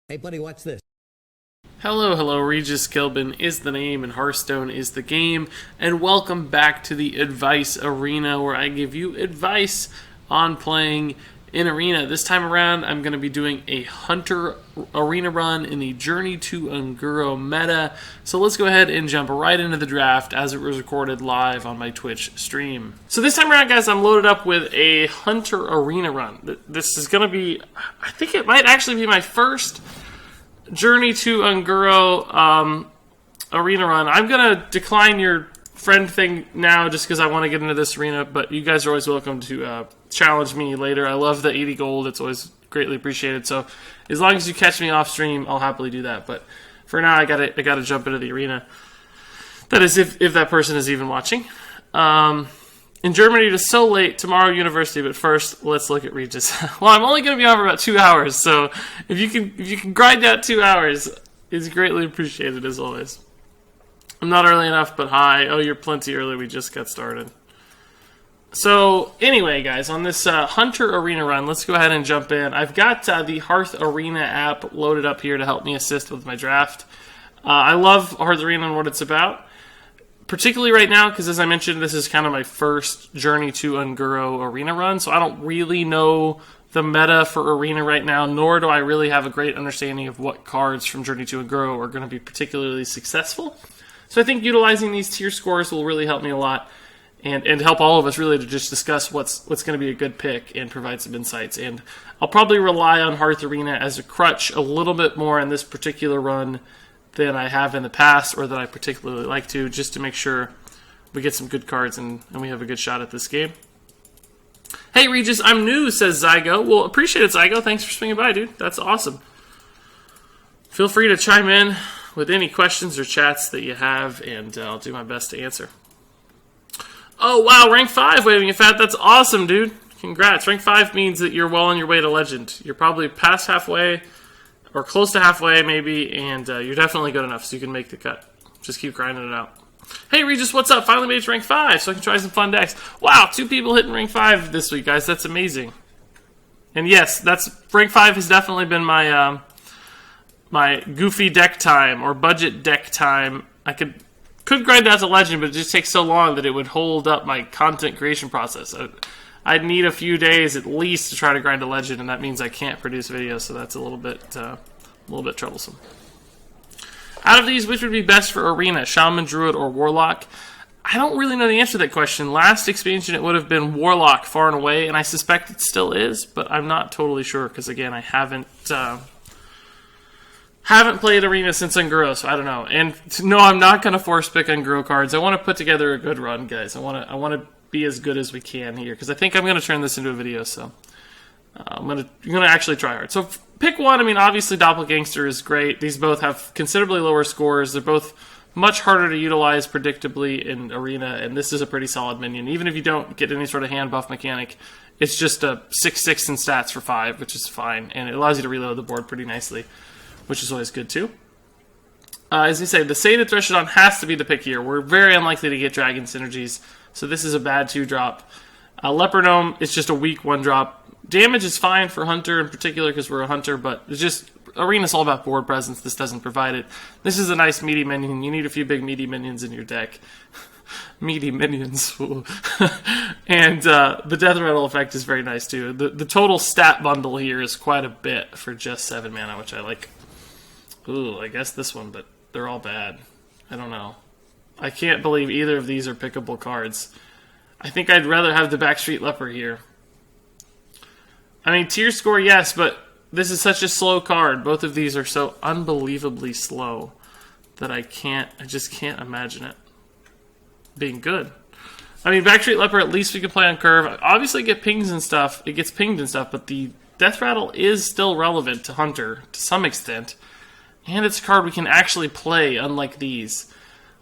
Hey, buddy, watch this. Hello, hello, Regis Gilbin is the name and Hearthstone is the game, and welcome back to the Advice Arena where I give you advice on playing in Arena. This time around, I'm going to be doing a Hunter Arena run in the Journey to Unguro meta, so let's go ahead and jump right into the draft as it was recorded live on my Twitch stream. So this time around, guys, I'm loaded up with a Hunter Arena run. This is going to be, I think it might actually be my first Journey to Unguro arena run. I'm going to decline your friend thing now just because I want to get into this arena, but you guys are always welcome to challenge me later. I love the 80 gold. It's always greatly appreciated. So as long as you catch me off stream, I'll happily do that. But for now, I gotta jump into the arena. That is if that person is even watching. In Germany, it is so late. Tomorrow, university. But first, let's look at Regis. Well, I'm only going to be on for about 2 hours, so if you can grind out 2 hours, it's greatly appreciated as always. I'm not early enough, but hi. Oh, you're plenty early. We just got started. So anyway, guys, on this Hunter Arena run, let's go ahead and jump in. I've got the Hearth Arena app loaded up here to help me assist with my draft. I love Hearth Arena and what it's about. Particularly right now, because as I mentioned, this is kind of my first Journey to Unguro arena run, so I don't really know the meta for arena right now, nor do I really have a great understanding of what cards from Journey to Unguro are going to be particularly successful. So I think utilizing these tier scores will really help me a lot, and help all of us really to just discuss what's going to be a good pick and provide some insights. And I'll probably rely on Hearth Arena as a crutch a little bit more in this particular run than I have in the past, or that I particularly like to, just to make sure we get some good cards and we have a good shot at this game. Hey, Regis, I'm new, says Zygo. Well, appreciate it, Zygo. Thanks for swinging by, dude. That's awesome. Feel free to chime in with any questions or chats that you have, and I'll do my best to answer. Oh, wow, rank 5 waving at Fat. That's awesome, dude. Congrats. Rank 5 means that you're well on your way to Legend. You're probably past halfway, or close to halfway, maybe, and you're definitely good enough so you can make the cut. Just keep grinding it out. Hey, Regis, what's up? Finally made it to rank 5, so I can try some fun decks. Wow, 2 people hitting rank 5 this week, guys. That's amazing. And yes, rank 5 has definitely been my my goofy deck time, or budget deck time. I could grind out to Legend, but it just takes so long that it would hold up my content creation process. I'd need a few days at least to try to grind a Legend, and that means I can't produce videos, so that's a little bit troublesome. Out of these, which would be best for Arena, Shaman, Druid, or Warlock? I don't really know the answer to that question. Last expansion, it would have been Warlock far and away, and I suspect it still is, but I'm not totally sure, because again, I haven't played Arena since Unguro, so I don't know. And no, I'm not going to force pick Unguro cards. I want to put together a good run, guys. I want to be as good as we can here, because I think I'm going to turn this into a video, so I'm going to actually try hard. So pick one. I mean, obviously Doppelgangster is great. These both have considerably lower scores. They're both much harder to utilize predictably in Arena, and this is a pretty solid minion. Even if you don't get any sort of hand buff mechanic, it's just a 6/6 in stats for 5, which is fine, and it allows you to reload the board pretty nicely, which is always good too. As you say, the Sated Threshodon has to be the pick here. We're very unlikely to get Dragon Synergies, so this is a bad 2-drop. Leper Gnome is just a weak 1-drop. Damage is fine for Hunter in particular because we're a Hunter, but it's just Arena's all about board presence. This doesn't provide it. This is a nice meaty minion. You need a few big meaty minions in your deck. Meaty minions. And the Death Rattle effect is very nice too. The total stat bundle here is quite a bit for just 7 mana, which I like. Ooh, I guess this one, but they're all bad. I don't know. I can't believe either of these are pickable cards. I think I'd rather have the Backstreet Leper here. I mean, tier score, yes, but this is such a slow card. Both of these are so unbelievably slow that I just can't imagine it being good. I mean, Backstreet Leper, at least we can play on curve. Obviously, it gets pings and stuff. It gets pinged and stuff, but the Death Rattle is still relevant to Hunter to some extent. And it's a card we can actually play, unlike these.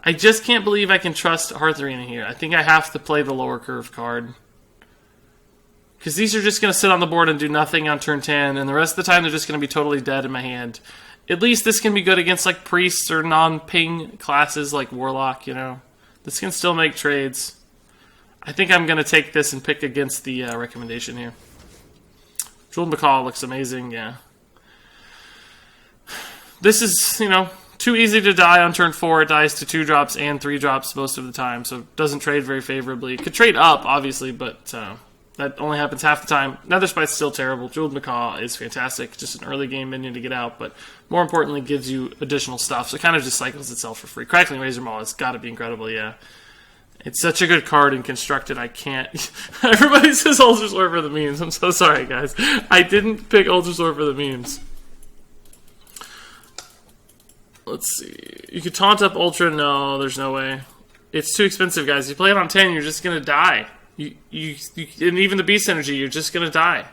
I just can't believe I can trust Hearth Arena here. I think I have to play the lower curve card. Because these are just going to sit on the board and do nothing on turn 10, and the rest of the time they're just going to be totally dead in my hand. At least this can be good against like priests or non-ping classes like Warlock, you know. This can still make trades. I think I'm going to take this and pick against the recommendation here. Jewel McCall looks amazing, yeah. this is, too easy to die on turn 4. It dies to 2 drops and 3 drops most of the time, so it doesn't trade very favorably. It could trade up, obviously, but that only happens half the time. Nether Spite's still terrible. Jeweled Macaw is fantastic. Just an early game minion to get out, but more importantly, gives you additional stuff, so it kind of just cycles itself for free. Crackling Razor Maul has got to be incredible, yeah. It's such a good card in Constructed, I can't... Everybody says Ultra Sword for the memes. I'm so sorry, guys. I didn't pick Ultra Sword for the memes. Let's see. You could taunt up Ultra. No, there's no way. It's too expensive, guys. You play it on 10, you're just going to die. You and even the Beast Energy, you're just going to die.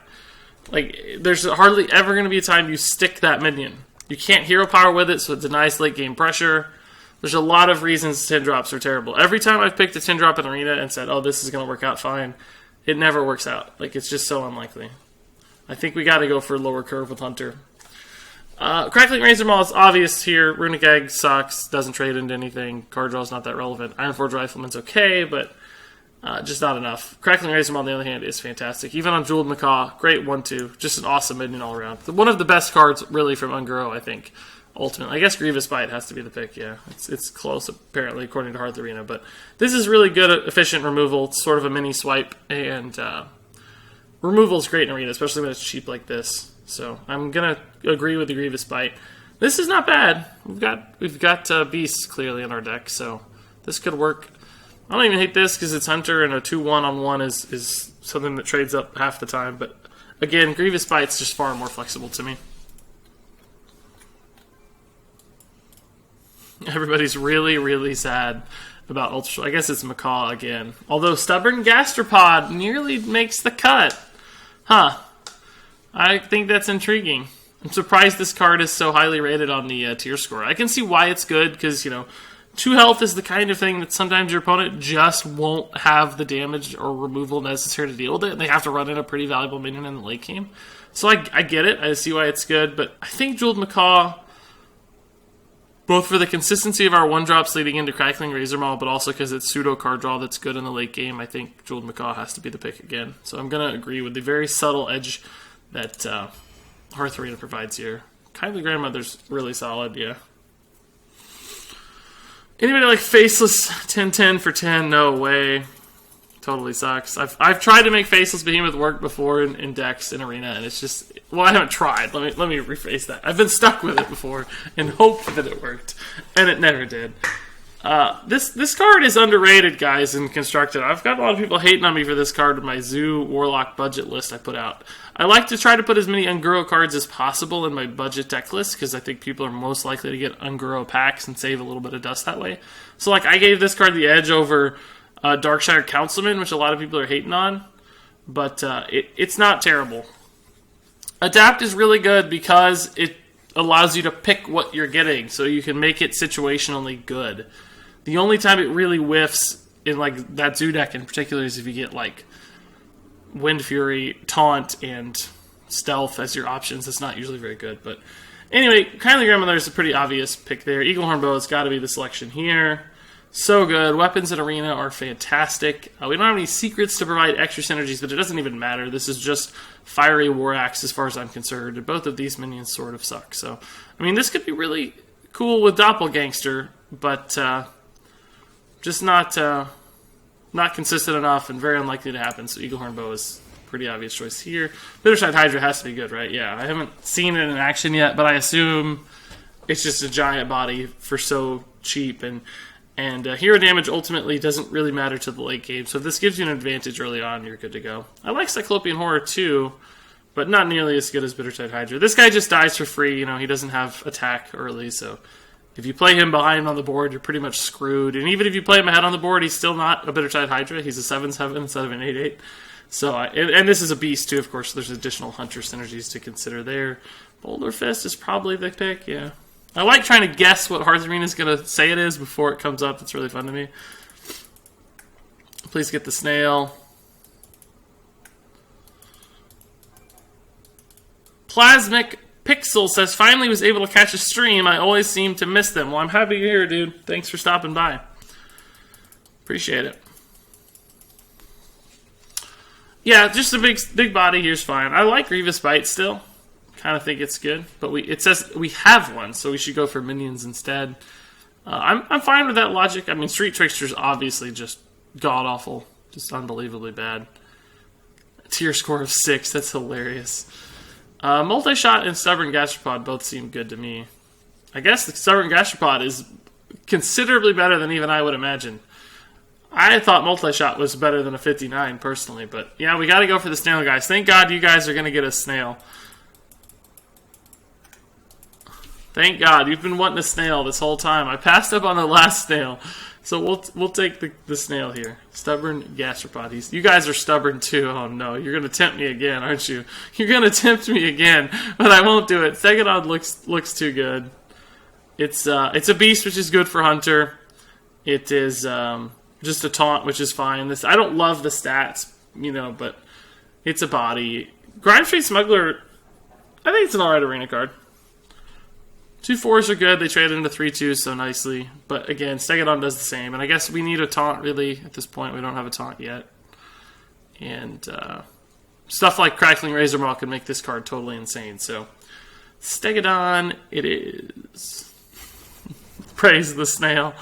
Like, there's hardly ever going to be a time you stick that minion. You can't hero power with it, so it denies late game pressure. There's a lot of reasons 10 drops are terrible. Every time I've picked a 10 drop in Arena and said, oh, this is going to work out fine, it never works out. Like, it's just so unlikely. I think we got to go for lower curve with Hunter. Crackling Razor Maul is obvious here. Runic Egg sucks, doesn't trade into anything. Card draw is not that relevant. Ironforge Rifleman's okay, but just not enough. Crackling Razor Maul, on the other hand, is fantastic. Even on Jeweled Macaw, great 1-2. Just an awesome minion all around. One of the best cards, really, from Unguro, I think. Ultimately, I guess Grievous Bite has to be the pick, yeah. It's close, apparently, according to Hearth Arena. But this is really good at efficient removal. It's sort of a mini swipe, and removal is great in Arena, especially when it's cheap like this. So I'm going to agree with the Grievous Bite. This is not bad. We've got Beasts, clearly, in our deck, so this could work. I don't even hate this, because it's Hunter, and a 2-1-on-1 is something that trades up half the time. But, again, Grievous Bite's just far more flexible to me. Everybody's really, really sad about Ultra. I guess it's Macaw again. Although Stubborn Gastropod nearly makes the cut. Huh. I think that's intriguing. I'm surprised this card is so highly rated on the tier score. I can see why it's good, because, 2 health is the kind of thing that sometimes your opponent just won't have the damage or removal necessary to deal with it, and they have to run in a pretty valuable minion in the late game. So I get it. I see why it's good, but I think Jeweled Macaw, both for the consistency of our 1-drops leading into Crackling Razor Maul, but also because it's pseudo card draw that's good in the late game, I think Jeweled Macaw has to be the pick again. So I'm going to agree with the very subtle edge that Hearth Arena provides here. Kindly Grandmother's really solid, yeah. Anybody like Faceless 10-10 for 10? No way. Totally sucks. I've tried to make Faceless Behemoth work before in decks in Arena, and it's just... Well, I haven't tried. Let me rephrase that. I've been stuck with it before and hoped that it worked, and it never did. This card is underrated, guys, in Constructed. I've got a lot of people hating on me for this card in my Zoo Warlock budget list I put out. I like to try to put as many Unguro cards as possible in my budget deck list, because I think people are most likely to get Unguro packs and save a little bit of dust that way. So, I gave this card the edge over Darkshire Councilman, which a lot of people are hating on, but it's not terrible. Adapt is really good because it allows you to pick what you're getting, so you can make it situationally good. The only time it really whiffs in that Zoo deck in particular is if you get Wind Fury, Taunt, and Stealth as your options. It's not usually very good, but anyway, Kindly Grandmother is a pretty obvious pick there. Eaglehorn Bow has got to be the selection here. So good. Weapons in Arena are fantastic. We don't have any secrets to provide extra synergies, but it doesn't even matter. This is just Fiery War Axe as far as I'm concerned, and both of these minions sort of suck. So, this could be really cool with Doppelgangster, but just not consistent enough and very unlikely to happen, so Eaglehorn Bow is a pretty obvious choice here. Bitterside Hydra has to be good, right? Yeah, I haven't seen it in action yet, but I assume it's just a giant body for so cheap, and hero damage ultimately doesn't really matter to the late game, so if this gives you an advantage early on, you're good to go. I like Cyclopean Horror too, but not nearly as good as Bitterside Hydra. This guy just dies for free, he doesn't have attack early, so if you play him behind on the board, you're pretty much screwed. And even if you play him ahead on the board, he's still not a Bitterside Hydra. He's a 7/7 instead of an 8/8. So, and this is a beast too, of course, so there's additional Hunter synergies to consider there. Boulder Fist is probably the pick, yeah. I like trying to guess what Hearth Arena is going to say it is before it comes up. It's really fun to me. Please get the snail. Plasmic Pixel says, finally was able to catch a stream. I always seem to miss them. Well, I'm happy you're here, dude. Thanks for stopping by. Appreciate it. Yeah, just a big body here's fine. I like Grievous Bite still. Kind of think it's good, but it says we have one, so we should go for minions instead. I'm fine with that logic. I mean, Street Trickster's obviously just god-awful. Just unbelievably bad. Tier score of 6, that's hilarious. Multi-Shot and Stubborn Gastropod both seem good to me. I guess the Stubborn Gastropod is considerably better than even I would imagine. I thought Multi-Shot was better than a 59, personally, but yeah, we gotta go for the snail, guys. Thank God you guys are gonna get a snail. Thank God, you've been wanting a snail this whole time. I passed up on the last snail, so we'll take the snail here. Stubborn Gastropod. You guys are stubborn too. Oh no, you're gonna tempt me again, aren't you? You're gonna tempt me again, but I won't do it. Stegodon looks too good. It's a beast, which is good for Hunter. It is just a taunt, which is fine. I don't love the stats, but it's a body. Grind Street Smuggler, I think it's an alright arena card. 2 4s are good. They traded into 3 2s so nicely. But again, Stegodon does the same. And I guess we need a taunt, really, at this point. We don't have a taunt yet. And stuff like Crackling Razor Maw can make this card totally insane. So, Stegodon it is. Praise the snail.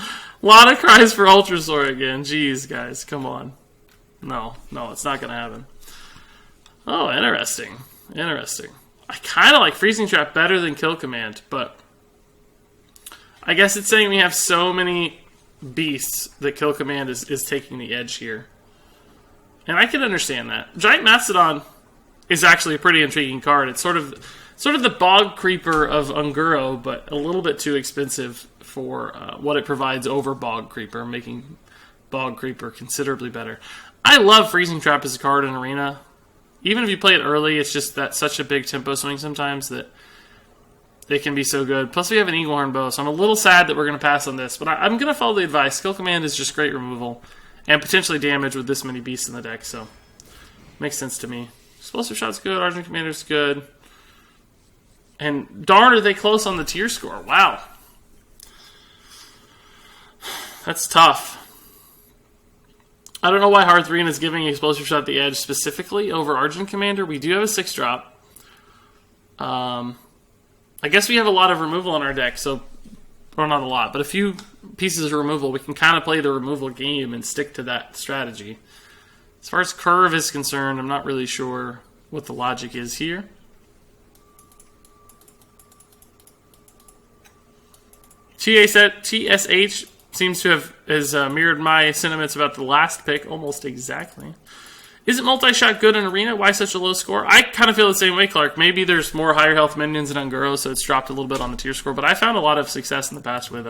A lot of cries for Ultrasaur again. Jeez, guys, come on. No, it's not going to happen. Oh, interesting. I kind of like Freezing Trap better than Kill Command, but I guess it's saying we have so many beasts that Kill Command is taking the edge here. And I can understand that. Giant Mastodon is actually a pretty intriguing card. It's sort of the Bog Creeper of Unguro, but a little bit too expensive for what it provides over Bog Creeper, making Bog Creeper considerably better. I love Freezing Trap as a card in Arena. Even if you play it early, it's just that such a big tempo swing sometimes that they can be so good. Plus, we have an Eaglehorn Bow, so I'm a little sad that we're going to pass on this. But I'm going to follow the advice. Kill Command is just great removal and potentially damage with this many beasts in the deck, so makes sense to me. Explosive Shot's good. Argent Commander's good. And darn, are they close on the tier score. Wow. That's tough. I don't know why Hearth Arena is giving Explosive Shot the edge specifically over Argent Commander. We do have a 6-drop. I guess we have a lot of removal in our deck, so... Well, not a lot, but a few pieces of removal. We can kind of play the removal game and stick to that strategy. As far as curve is concerned, I'm not really sure what the logic is here. TSH seems to has mirrored my sentiments about the last pick almost exactly. Isn't Multi-Shot good in Arena? Why such a low score? I kind of feel the same way, Clark. Maybe there's more higher health minions in Unguro, so it's dropped a little bit on the tier score. But I found a lot of success in the past with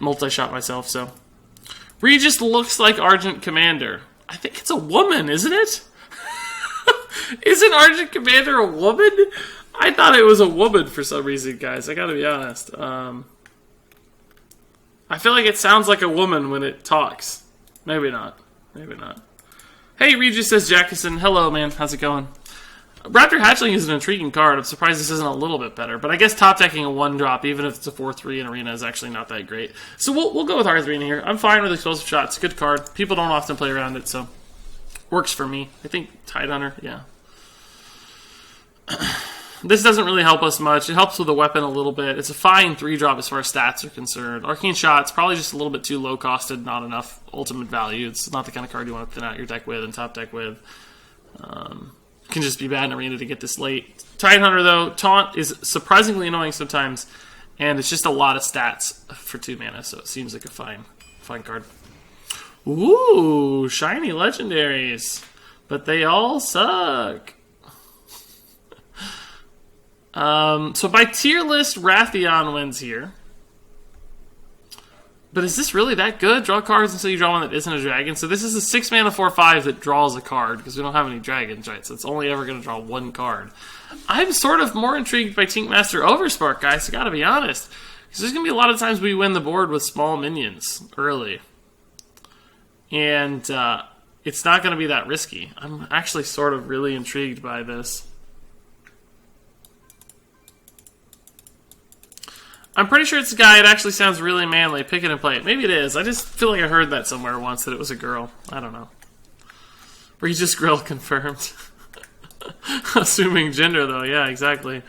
Multi-Shot myself. So Regis looks like Argent Commander. I think it's a woman, isn't it? Isn't Argent Commander a woman? I thought it was a woman for some reason, guys. I gotta be honest. I feel like it sounds like a woman when it talks. Maybe not. Maybe not. Hey, Regis says Jackson. Hello, man. How's it going? Raptor Hatchling is an intriguing card. I'm surprised this isn't a little bit better. But I guess top decking a 1-drop, even if it's a 4-3 in Arena, is actually not that great. So we'll go with Hearth Arena here. I'm fine with Explosive Shot. It's a good card. People don't often play around it, so works for me. I think Tide Hunter, yeah. This doesn't really help us much. It helps with the weapon a little bit. It's a fine 3-drop as far as stats are concerned. Arcane Shot's probably just a little bit too low-costed, not enough ultimate value. It's not the kind of card you want to thin out your deck with and top deck with. Can just be bad in Arena to get this late. Tide Hunter, though, Taunt is surprisingly annoying sometimes, and it's just a lot of stats for 2 mana, so it seems like a fine card. Ooh, shiny legendaries. But they all suck. So by tier list, Rathion wins here. But is this really that good? Draw cards until you draw one that isn't a dragon. So this is a 6 mana 4/5 that draws a card, because we don't have any dragons, right? So it's only ever going to draw 1 card. I'm sort of more intrigued by Tinkmaster Overspark, guys, I gotta be honest. Because there's going to be a lot of times we win the board with small minions early. And it's not going to be that risky. I'm actually sort of really intrigued by this. I'm pretty sure it's a guy. It actually sounds really manly. Pick it and play it. Maybe it is. I just feel like I heard that somewhere once, that it was a girl. I don't know. Regis Grill confirmed. Assuming gender, though. Yeah, exactly.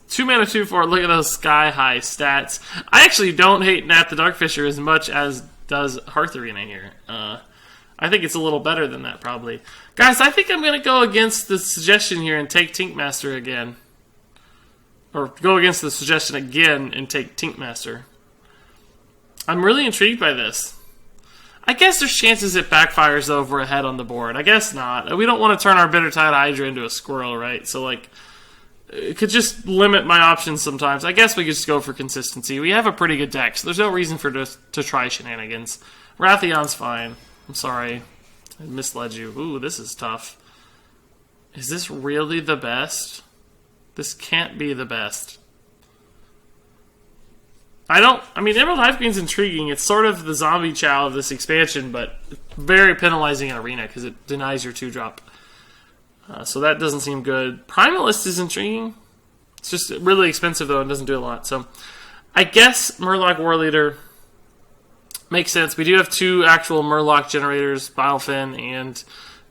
Two mana, 2/4. Look at those sky-high stats. I actually don't hate Nat the Darkfisher as much as does Hearth Arena here. I think it's a little better than that, probably. Guys, I think I'm going to go against the suggestion here and take Tinkmaster again. Or go against the suggestion again and take Tinkmaster. I'm really intrigued by this. I guess there's chances it backfires, though, if we're ahead on the board. I guess not. We don't want to turn our Bittertide Hydra into a squirrel, right? So, like, it could just limit my options sometimes. I guess we could just go for consistency. We have a pretty good deck, so there's no reason for us to try shenanigans. Rathion's fine. I'm sorry. I misled you. Ooh, this is tough. Is this really the best? This can't be the best. I mean, Emerald Hive Queen's intriguing. It's sort of the zombie chow of this expansion, but very penalizing in Arena because it denies your 2-drop. So that doesn't seem good. Primalist is intriguing. It's just really expensive, though, and doesn't do a lot. So I guess Murloc Warleader makes sense. We do have 2 actual Murloc generators, Bilefin and,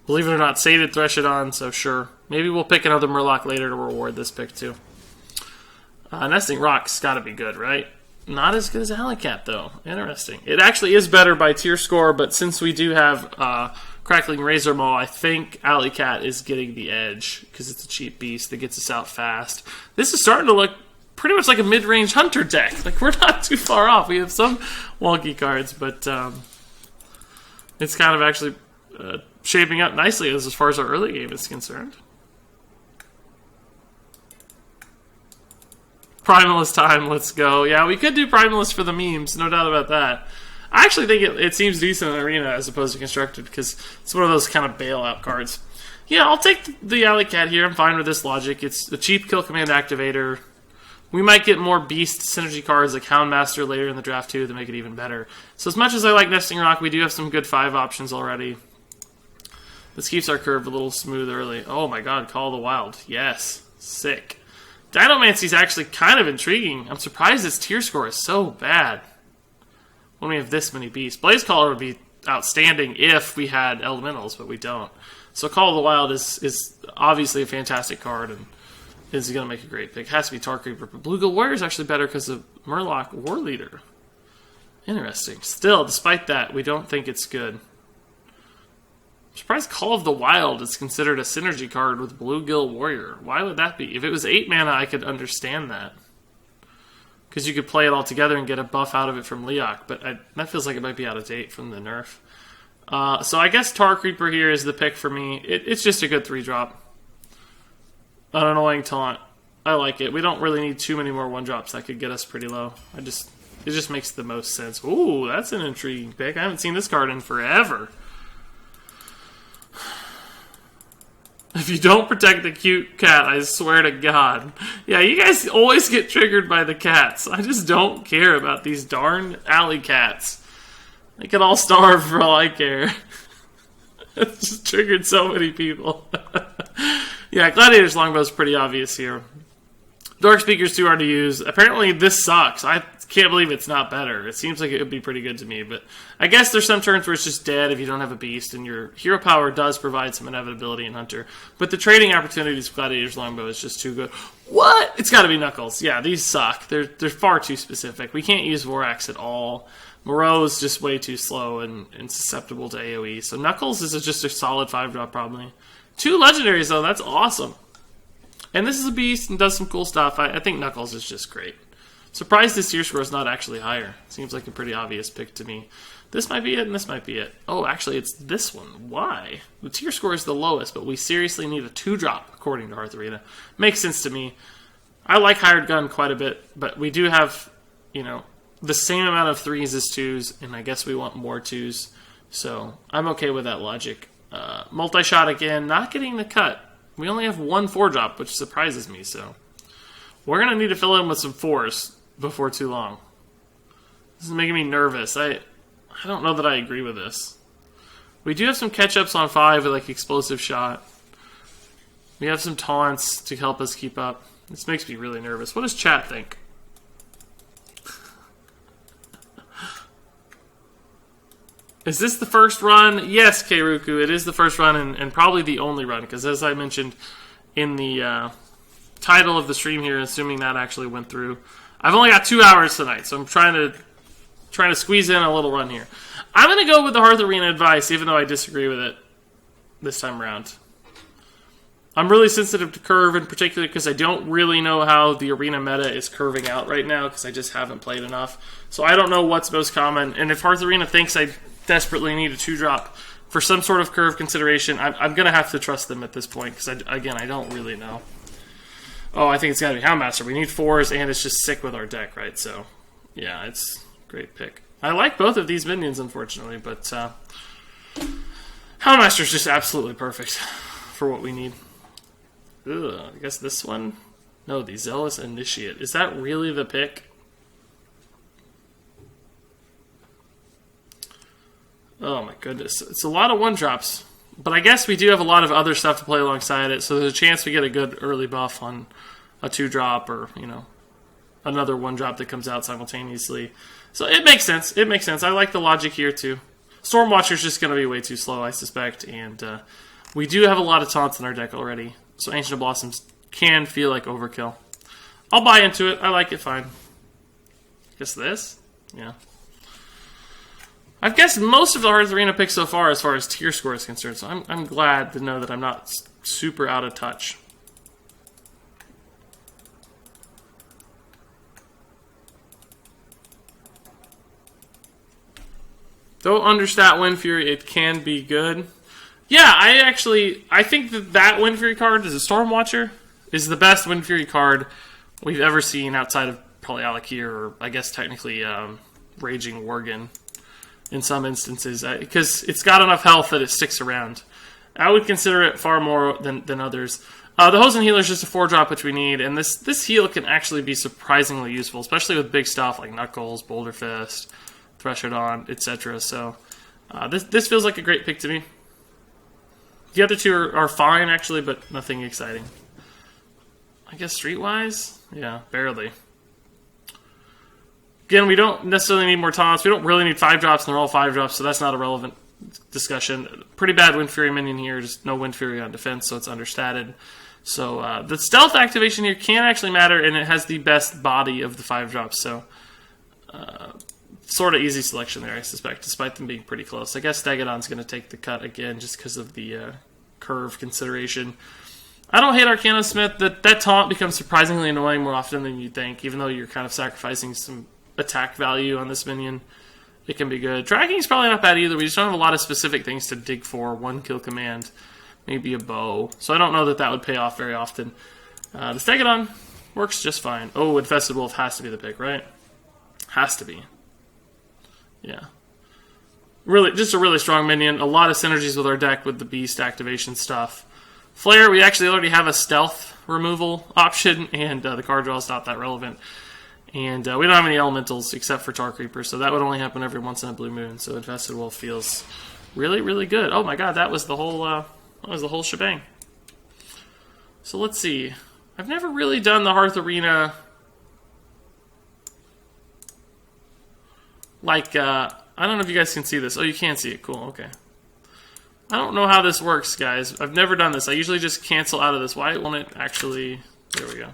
believe it or not, Sated Threshodon, so sure. Maybe we'll pick another Murloc later to reward this pick, too. Nesting Rock's got to be good, right? Not as good as Alleycat, though. Interesting. It actually is better by tier score, but since we do have Crackling Razor Maul, I think Alleycat is getting the edge, because it's a cheap beast that gets us out fast. This is starting to look pretty much like a mid-range Hunter deck. Like, we're not too far off. We have some wonky cards, but it's kind of actually shaping up nicely as far as our early game is concerned. Primalist time, let's go. Yeah, we could do Primalist for the memes, no doubt about that. I actually think it seems decent in Arena as opposed to Constructed, because it's one of those kind of bailout cards. Yeah, I'll take the Alleycat here. I'm fine with this logic. It's a cheap kill command activator. We might get more beast synergy cards like Houndmaster later in the draft too to make it even better. So as much as I like Nesting Rock, we do have some good 5 options already. This keeps our curve a little smooth early. Oh my god, Call of the Wild. Yes. Sick. Dinomancy is actually kind of intriguing. I'm surprised its tier score is so bad when we have this many beasts. Blazecaller would be outstanding if we had elementals, but we don't. So Call of the Wild is obviously a fantastic card and is going to make a great pick. It has to be Tar Creeper, but Bluegill Warrior is actually better because of Murloc Warleader. Interesting. Still, despite that, we don't think it's good. I'm surprised Call of the Wild is considered a synergy card with Bluegill Warrior. Why would that be? If it was 8 mana, I could understand that. Because you could play it all together and get a buff out of it from Leok, but that feels like it might be out of date from the nerf. So I guess Tar Creeper here is the pick for me. It's just a good 3-drop. An annoying taunt. I like it. We don't really need too many more 1-drops that could get us pretty low. It just makes the most sense. Ooh, that's an intriguing pick. I haven't seen this card in forever. If you don't protect the cute cat, I swear to God. Yeah, you guys always get triggered by the cats. I just don't care about these darn alley cats. They can all starve for all I care. It's just triggered so many people. Yeah, Gladiator's Longbow is pretty obvious here. Dark Speaker's too hard to use. Apparently this sucks. I can't believe it's not better. It seems like it would be pretty good to me, but I guess there's some turns where it's just dead if you don't have a beast, and your hero power does provide some inevitability in Hunter. But the trading opportunities for Gladiator's Longbow is just too good. What? It's got to be Knuckles. Yeah, these suck. They're far too specific. We can't use Vorax at all. Moreau is just way too slow and susceptible to AoE. So Knuckles is just a solid 5-drop probably. 2 legendaries though, that's awesome. And this is a beast and does some cool stuff. I think Knuckles is just great. Surprised this tier score is not actually higher. Seems like a pretty obvious pick to me. This might be it, and this might be it. Oh, actually, it's this one. Why? The tier score is the lowest, but we seriously need a 2-drop, according to Hearth Arena. Makes sense to me. I like Hired Gun quite a bit, but we do have, the same amount of 3s as 2s, and I guess we want more 2s. So I'm okay with that logic. Multi-shot again, not getting the cut. We only have 1 4-drop, which surprises me, so we're going to need to fill in with some 4s before too long. This is making me nervous. I don't know that I agree with this. We do have some catch-ups on 5 with Explosive Shot. We have some taunts to help us keep up. This makes me really nervous. What does chat think? Is this the first run? Yes, Keiruku, it is the first run and probably the only run, because as I mentioned in the title of the stream here, assuming that actually went through, I've only got 2 hours tonight, so I'm trying to squeeze in a little run here. I'm going to go with the Hearth Arena advice, even though I disagree with it this time around. I'm really sensitive to curve in particular because I don't really know how the arena meta is curving out right now because I just haven't played enough. So I don't know what's most common. And if Hearth Arena thinks I desperately need a 2-drop for some sort of curve consideration, I'm going to have to trust them at this point because, again, I don't really know. Oh, I think it's got to be Houndmaster. We need 4s and it's just sick with our deck, right? So, yeah, it's a great pick. I like both of these minions, unfortunately, but Houndmaster's just absolutely perfect for what we need. Ugh, I guess this one? No, the Zealous Initiate. Is that really the pick? Oh my goodness. It's a lot of 1-drops. But I guess we do have a lot of other stuff to play alongside it, so there's a chance we get a good early buff on a 2-drop or, you know, another 1-drop that comes out simultaneously. So it makes sense. It makes sense. I like the logic here too. Stormwatcher's just going to be way too slow, I suspect, and we do have a lot of taunts in our deck already. So Ancient of Blossoms can feel like overkill. I'll buy into it. I like it fine. Guess this? Yeah. I've guessed most of the Hearth Arena picks so far as tier score is concerned, so I'm glad to know that I'm not super out of touch. Though understat Wind Fury, it can be good. Yeah, I think that Wind Fury card is a Stormwatcher is the best Wind Fury card we've ever seen outside of probably Alakir or I guess technically Raging Worgen in some instances because it's got enough health that it sticks around. I would consider it far more than others. The Hosen Healer is just a 4-drop which we need, and this heal can actually be surprisingly useful, especially with big stuff like Knuckles, Boulder Fist, Threshodon, etc. So this feels like a great pick to me. The other two are fine, actually, but nothing exciting. I guess Streetwise? Yeah, barely. Again, we don't necessarily need more taunts. We don't really need 5-drops, and they're all 5-drops, so that's not a relevant discussion. Pretty bad Wind Fury minion here, just no Wind Fury on defense, so it's understated. So the stealth activation here can actually matter, and it has the best body of the 5-drops, so sort of easy selection there, I suspect, despite them being pretty close. I guess Stegodon's going to take the cut again just because of the curve consideration. I don't hate Arcana Smith. That taunt becomes surprisingly annoying more often than you'd think, even though you're kind of sacrificing some attack value on this minion. It can be good. Dragging's probably not bad either. We just don't have a lot of specific things to dig for. 1-kill command, maybe a bow. So I don't know that would pay off very often. The Stegodon works just fine. Oh, Infested Wolf has to be the pick, right? Has to be. Yeah. Really, just a really strong minion. A lot of synergies with our deck with the Beast activation stuff. Flare, we actually already have a stealth removal option, and the card draw is not that relevant. And we don't have any elementals except for Tar Creeper, so that would only happen every once in a blue moon. So Infested Wolf feels really, really good. Oh my god, that was the whole shebang. So let's see. I've never really done the Hearth Arena. Like, I don't know if you guys can see this. Oh, you can see it. Cool, okay. I don't know how this works, guys. I've never done this. I usually just cancel out of this. Why won't it actually... There we go.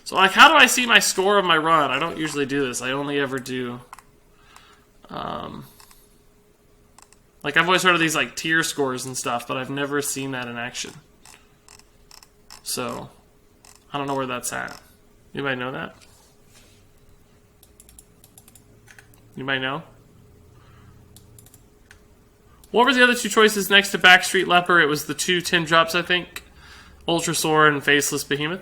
So, like, how do I see my score of my run? I don't usually do this. I only ever do... like, I've always heard of these, like, tier scores and stuff, but I've never seen that in action. So, I don't know where that's at. Anybody know that? You might know. What were the other two choices next to Backstreet Leper? It was the 2 10-drops, I think. Ultra Sword and Faceless Behemoth.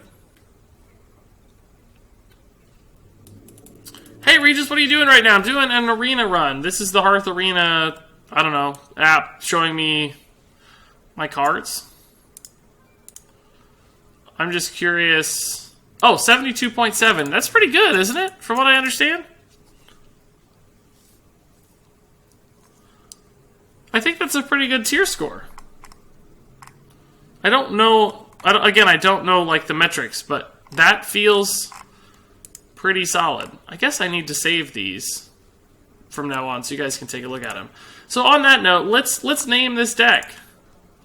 Hey, Regis, what are you doing right now? I'm doing an arena run. This is the Hearth Arena, I don't know, app showing me my cards. I'm just curious. Oh, 72.7. That's pretty good, isn't it? From what I understand. I think that's a pretty good tier score. I don't know, I don't know like the metrics, but that feels pretty solid. I guess I need to save these. from now on, so you guys can take a look at them. So on that note, let's name this deck.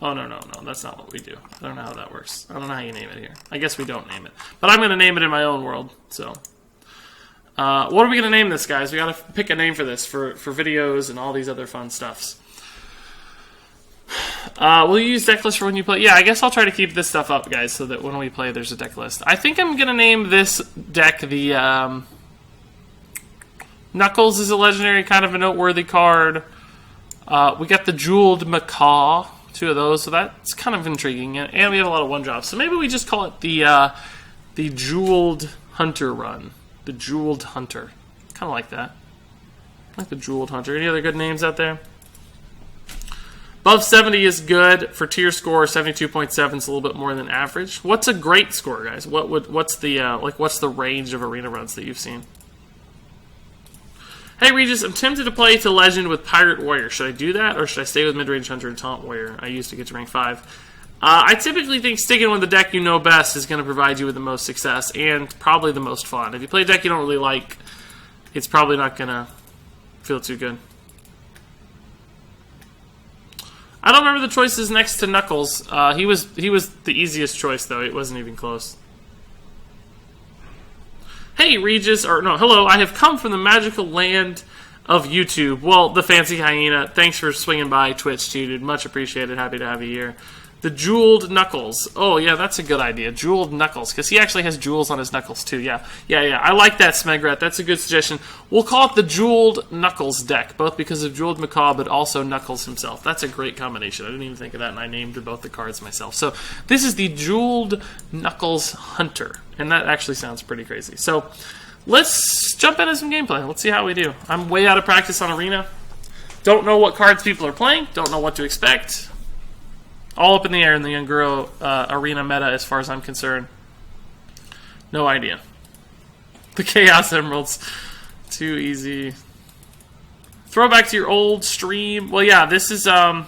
Oh, no, that's not what we do. I don't know how that works. I don't know how you name it here. I guess we don't name it. But I'm going to name it in my own world, so. What are we going to name this, guys? We got to pick a name for this, for videos and all these other fun stuffs. Will you use deck list for when you play? Yeah, I guess I'll try to keep this stuff up, guys, so that when we play, there's a deck list. I think I'm going to name this deck the, Knuckles is a legendary, kind of a noteworthy card. We got the Jeweled Macaw, 2 of those, so that's kind of intriguing. And we have a lot of 1-drops. So maybe we just call it the Jeweled Hunter run. The Jeweled Hunter. Kind of like that. I like the Jeweled Hunter. Any other good names out there? Above 70 is good. For tier score, 72.7 is a little bit more than average. What's a great score, guys? What's the range of arena runs that you've seen? Hey Regis, I'm tempted to play to Legend with Pirate Warrior. Should I do that, or should I stay with Midrange Hunter and Taunt Warrior? I used to get to rank 5. I typically think sticking with the deck you know best is going to provide you with the most success and probably the most fun. If you play a deck you don't really like, it's probably not going to feel too good. I don't remember the choices next to Knuckles. He was the easiest choice, though. It wasn't even close. Hey, Regis, or no, hello, I have come from the magical land of YouTube. Well, the Fancy Hyena, thanks for swinging by Twitch, too, dude. Much appreciated. Happy to have you here. The Jeweled Knuckles. Oh, yeah, that's a good idea. Jeweled Knuckles, because he actually has jewels on his knuckles, too. Yeah. I like that, Smegrat. That's a good suggestion. We'll call it the Jeweled Knuckles deck, both because of Jeweled Macaw, but also Knuckles himself. That's a great combination. I didn't even think of that, and I named both the cards myself. So this is the Jeweled Knuckles Hunter, and that actually sounds pretty crazy. So let's jump into some gameplay. Let's see how we do. I'm way out of practice on Arena. Don't know what cards people are playing. Don't know what to expect. All up in the air in the Yanguro Arena meta as far as I'm concerned. No idea. The Chaos Emeralds. Too easy. Throwback to your old stream. Well, yeah, this is... I'm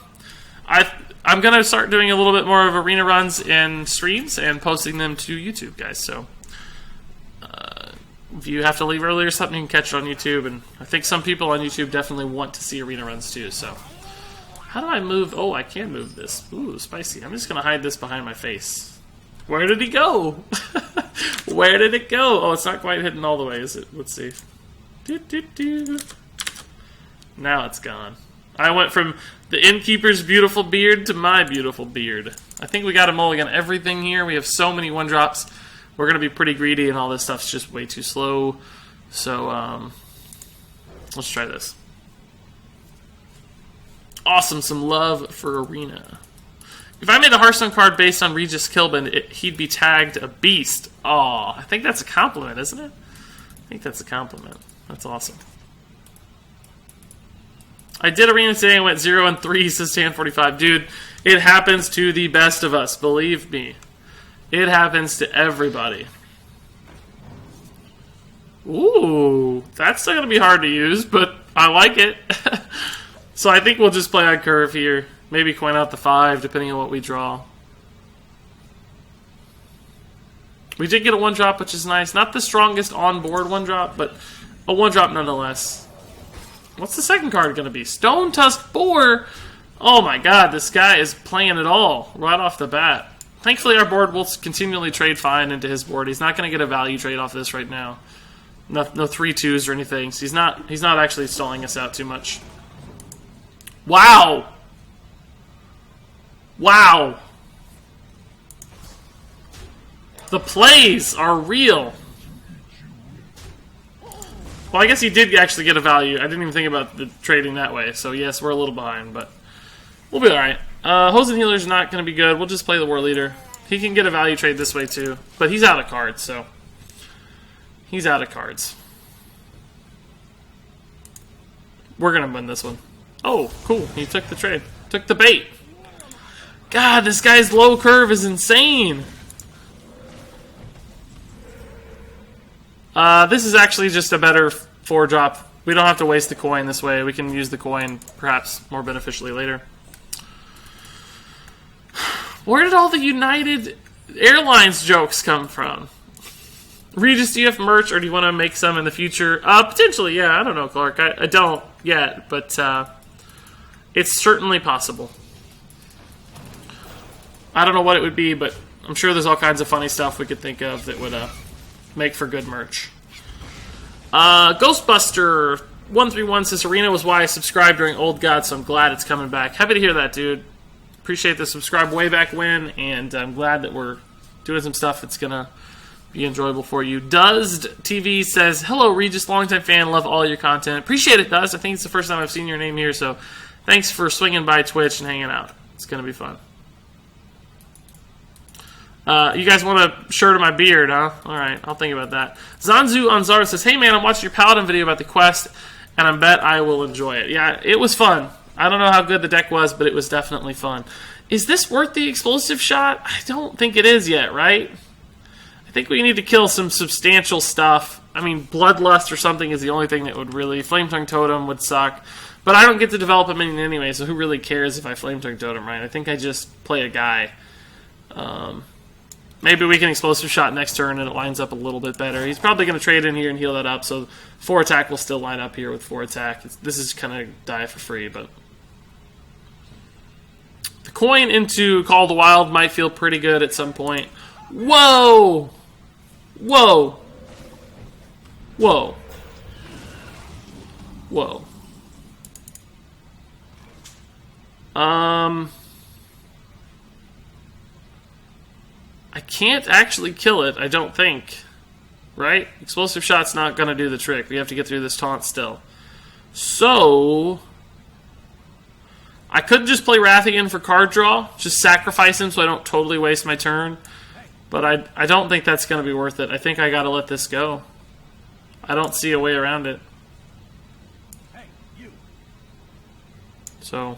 going to start doing a little bit more of arena runs in streams and posting them to YouTube, guys. So if you have to leave early or something, you can catch it on YouTube. And I think some people on YouTube definitely want to see arena runs too, so... How do I move? Oh, I can move this. Ooh, spicy. I'm just going to hide this behind my face. Where did he go? Where did it go? Oh, it's not quite hidden all the way, is it? Let's see. Now it's gone. I went from the innkeeper's beautiful beard to my beautiful beard. I think we got a mulligan everything here. We have so many 1-drops. We're going to be pretty greedy, and all this stuff's just way too slow. So, let's try this. Awesome, some love for Arena. If I made a Hearthstone card based on Regis Kilbin, he'd be tagged a beast. Aw, I think that's a compliment, isn't it? I think that's a compliment. That's awesome. I did Arena today and went 0-3, says Tan45. Dude, it happens to the best of us, believe me. It happens to everybody. Ooh, that's still going to be hard to use, but I like it. So I think we'll just play on curve here. Maybe coin out the 5, depending on what we draw. We did get a 1-drop, which is nice. Not the strongest on-board 1-drop, but a 1-drop nonetheless. What's the second card going to be? Stone Tusk Boar! Oh my god, this guy is playing it all right off the bat. Thankfully, our board will continually trade fine into his board. He's not going to get a value trade off this right now. No 3-2s or anything. So he's not actually stalling us out too much. Wow! Wow! The plays are real. Well, I guess he did actually get a value. I didn't even think about the trading that way. So yes, we're a little behind, but we'll be alright. Hosen Healer's not going to be good. We'll just play the War Leader. He can get a value trade this way too. But he's out of cards, so... He's out of cards. We're going to win this one. Oh, cool. He took the trade. Took the bait. God, this guy's low curve is insane. This is actually just a better 4-drop. We don't have to waste the coin this way. We can use the coin perhaps more beneficially later. Where did all the United Airlines jokes come from? Regis, do you have merch, or do you want to make some in the future? Potentially, yeah. I don't know, Clark. I don't yet, but it's certainly possible. I don't know what it would be, but I'm sure there's all kinds of funny stuff we could think of that would make for good merch. Ghostbuster131 says, Arena was why I subscribed during Old God, so I'm glad it's coming back. Happy to hear that, dude. Appreciate the subscribe way back when, and I'm glad that we're doing some stuff that's going to be enjoyable for you. Duzd TV says, hello, Regis, longtime fan, love all your content. Appreciate it, Duzd. I think it's the first time I've seen your name here, so thanks for swinging by Twitch and hanging out. It's going to be fun. You guys want a shirt of my beard, huh? Alright, I'll think about that. Zanzu Anzar says, hey man, I'm watching your Paladin video about the quest, and I bet I will enjoy it. Yeah, it was fun. I don't know how good the deck was, but it was definitely fun. Is this worth the explosive shot? I don't think it is yet, right? I think we need to kill some substantial stuff. I mean, Bloodlust or something is the only thing that would really... Flame Tongue Totem would suck. But I don't get to develop a minion anyway, so who really cares if I Flame Tongue Totem, right? I think I just play a guy. Maybe we can explosive shot next turn and it lines up a little bit better. He's probably going to trade in here and heal that up, so 4 attack will still line up here with 4 attack. This is kind of die for free, but... The coin into Call of the Wild might feel pretty good at some point. Whoa! Whoa! Whoa. Whoa. I can't actually kill it, I don't think. Right? Explosive shot's not going to do the trick. We have to get through this taunt still. So... I could just play Rathian for card draw. Just sacrifice him so I don't totally waste my turn. But I don't think that's going to be worth it. I think I got to let this go. I don't see a way around it. So,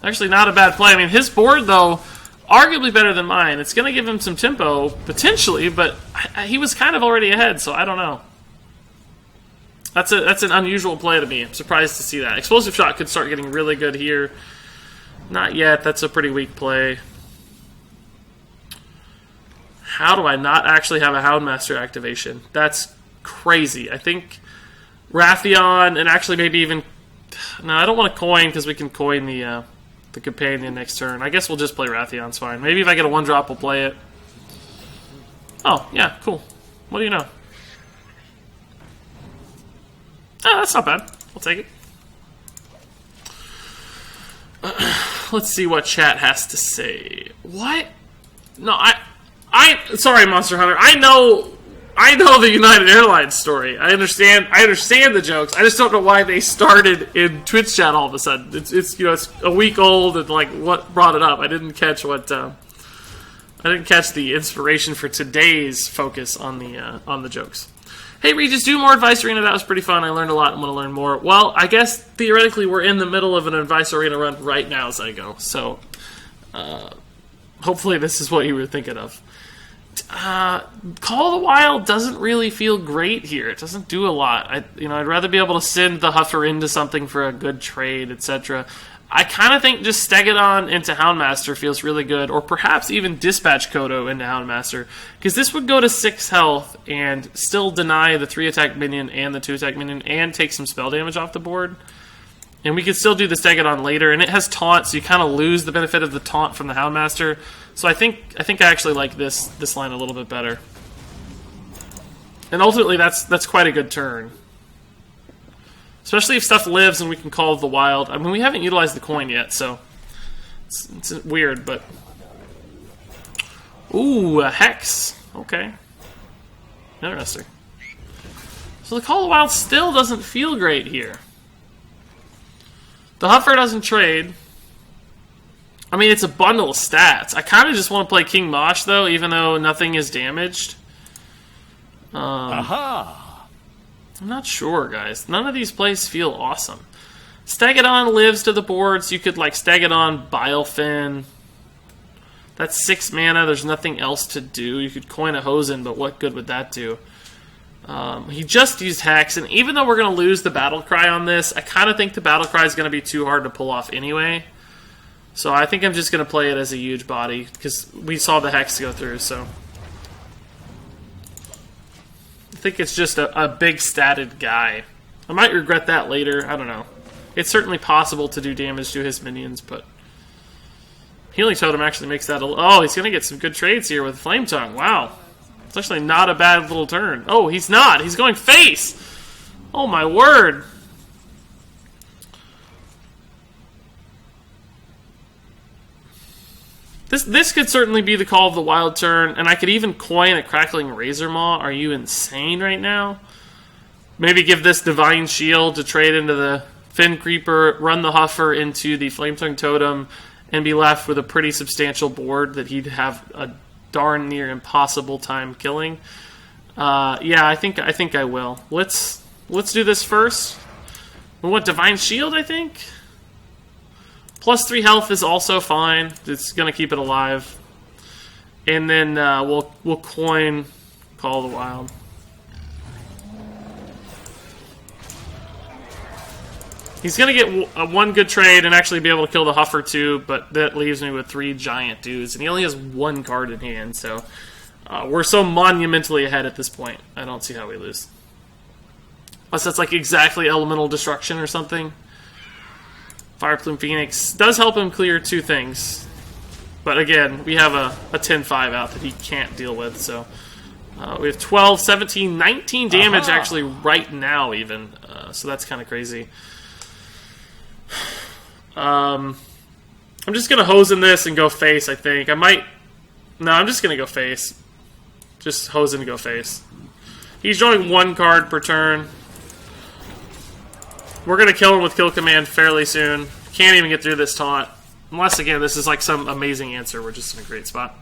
actually not a bad play. I mean, his board, though, arguably better than mine. It's going to give him some tempo, potentially, but he was kind of already ahead, so I don't know. That's an unusual play to me. I'm surprised to see that. Explosive Shot could start getting really good here. Not yet. That's a pretty weak play. How do I not actually have a Houndmaster activation? That's crazy. I think Rathian and actually maybe even... No, I don't want to coin because we can coin the companion next turn. I guess we'll just play Rathion's fine. Maybe if I get a 1-drop, we'll play it. Oh, yeah, cool. What do you know? Oh, that's not bad. I'll take it. Let's see what chat has to say. What? No, sorry, Monster Hunter. I know the United Airlines story. I understand the jokes. I just don't know why they started in Twitch chat all of a sudden. It's a week old, and like what brought it up. I didn't catch what. I didn't catch the inspiration for today's focus on the jokes. Hey, Regis, do more Advice Arena. That was pretty fun. I learned a lot and want to learn more. Well, I guess, theoretically, we're in the middle of an Advice Arena run right now as I go. So, hopefully this is what you were thinking of. Call of the Wild doesn't really feel great here. It doesn't do a lot. I'd rather be able to send the Huffer into something for a good trade, etc. I kind of think just Stegadon into Houndmaster feels really good, or perhaps even Dispatch Kodo into Houndmaster, because this would go to 6 health and still deny the 3-attack minion and the 2-attack minion and take some spell damage off the board. And we could still do the Stegadon later, and it has taunt, so you kind of lose the benefit of the taunt from the Houndmaster. So I think I actually like this line a little bit better. And ultimately, that's quite a good turn. Especially if stuff lives and we can Call of the Wild. I mean, we haven't utilized the coin yet, so it's weird, but... Ooh, a Hex. Okay. Interesting. So the Call of the Wild still doesn't feel great here. The Huffer doesn't trade. I mean, it's a bundle of stats. I kind of just want to play King Mosh, though, even though nothing is damaged. Aha! I'm not sure, guys. None of these plays feel awesome. Stegadon lives to the board, so you could, like, Stegadon, Bilefin. That's 6 mana. There's nothing else to do. You could coin a Hosen, but what good would that do? He just used Hex, and even though we're going to lose the Battlecry on this, I kind of think the Battlecry is going to be too hard to pull off anyway. So I think I'm just going to play it as a huge body, because we saw the Hex go through, so... think it's just a big statted guy. I might regret that later. I don't know. It's certainly possible to do damage to his minions, but Healing Totem actually makes that oh, he's going to get some good trades here with Flame Tongue. Wow. It's actually not a bad little turn. Oh, he's not. He's going face. Oh, my word. This could certainly be the Call of the Wild turn, and I could even coin a Crackling Razor Maw. Are you insane right now? Maybe give this Divine Shield to trade into the Fin Creeper, run the Huffer into the Flame Tongue Totem, and be left with a pretty substantial board that he'd have a darn near impossible time killing. Yeah, I think I will. Let's do this first. We want Divine Shield, I think. Plus 3 health is also fine. It's going to keep it alive. And then we'll coin Call of the Wild. He's going to get one good trade and actually be able to kill the Huffer too, but that leaves me with 3 giant dudes. And he only has 1 card in hand, so we're so monumentally ahead at this point. I don't see how we lose. Unless that's like exactly Elemental Destruction or something. Fireplume Phoenix does help him clear 2 things. But again, we have a 10-5 out that he can't deal with. So we have 12, 17, 19 damage actually right now even. So that's kind of crazy. I'm just going to hose in this and go face, I think. I might... No, I'm just going to go face. Just hose in and go face. He's drawing 1 card per turn. We're going to kill him with Kill Command fairly soon. Can't even get through this taunt. Unless, again, this is like some amazing answer. We're just in a great spot.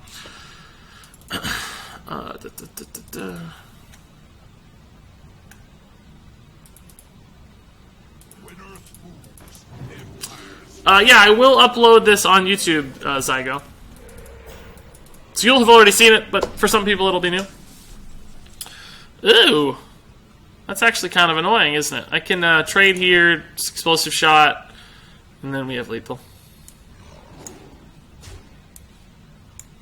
Yeah, I will upload this on YouTube, Zygo. So you'll have already seen it, but for some people it'll be new. Ooh. That's actually kind of annoying, isn't it? I can trade here, Explosive Shot, and then we have Lethal.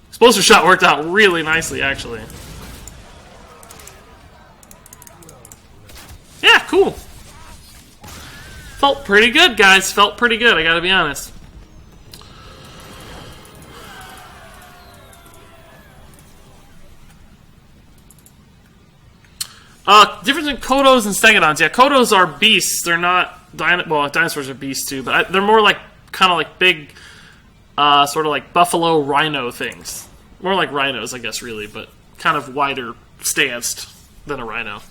Explosive Shot worked out really nicely, actually. Yeah, cool. Felt pretty good, guys. Felt pretty good, I gotta be honest. Difference in Kodos and Stegodons. Yeah, Kodos are beasts. They're not... well, dinosaurs are beasts too, but they're more like... kind of like big... sort of like buffalo rhino things. More like rhinos, I guess, really, but kind of wider stanced than a rhino.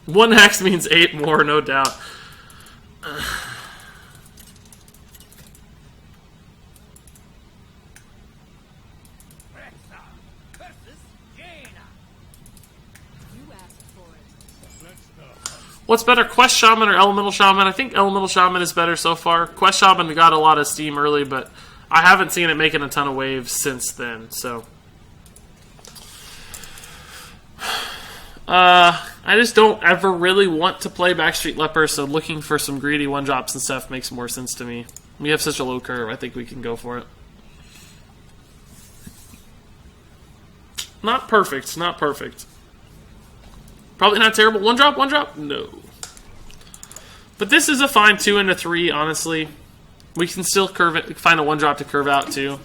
1 hex means 8 more, no doubt. What's better, Quest Shaman or Elemental Shaman? I think Elemental Shaman is better so far. Quest Shaman got a lot of steam early, but I haven't seen it making a ton of waves since then, so... I just don't ever really want to play Backstreet Leper, so looking for some greedy 1-drops and stuff makes more sense to me. We have such a low curve, I think we can go for it. Not perfect, not perfect. Probably not terrible. 1-drop? No. But this is a fine 2 and a 3, honestly. We can still curve it, find a 1-drop to curve out, too.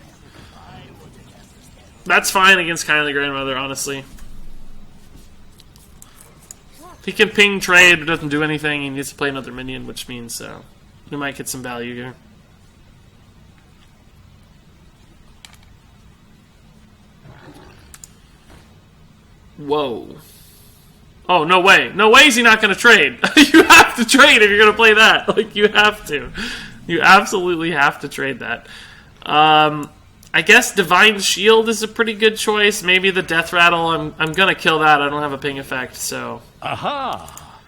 That's fine against Kindly Grandmother, honestly. He can ping trade, but doesn't do anything. He needs to play another minion, which means we might get some value here. Whoa. Oh, no way. No way is he not going to trade. You have to trade if you're going to play that. Like, you have to. You absolutely have to trade that. I guess Divine Shield is a pretty good choice. Maybe the Death Rattle. I'm going to kill that. I don't have a ping effect, so... Aha!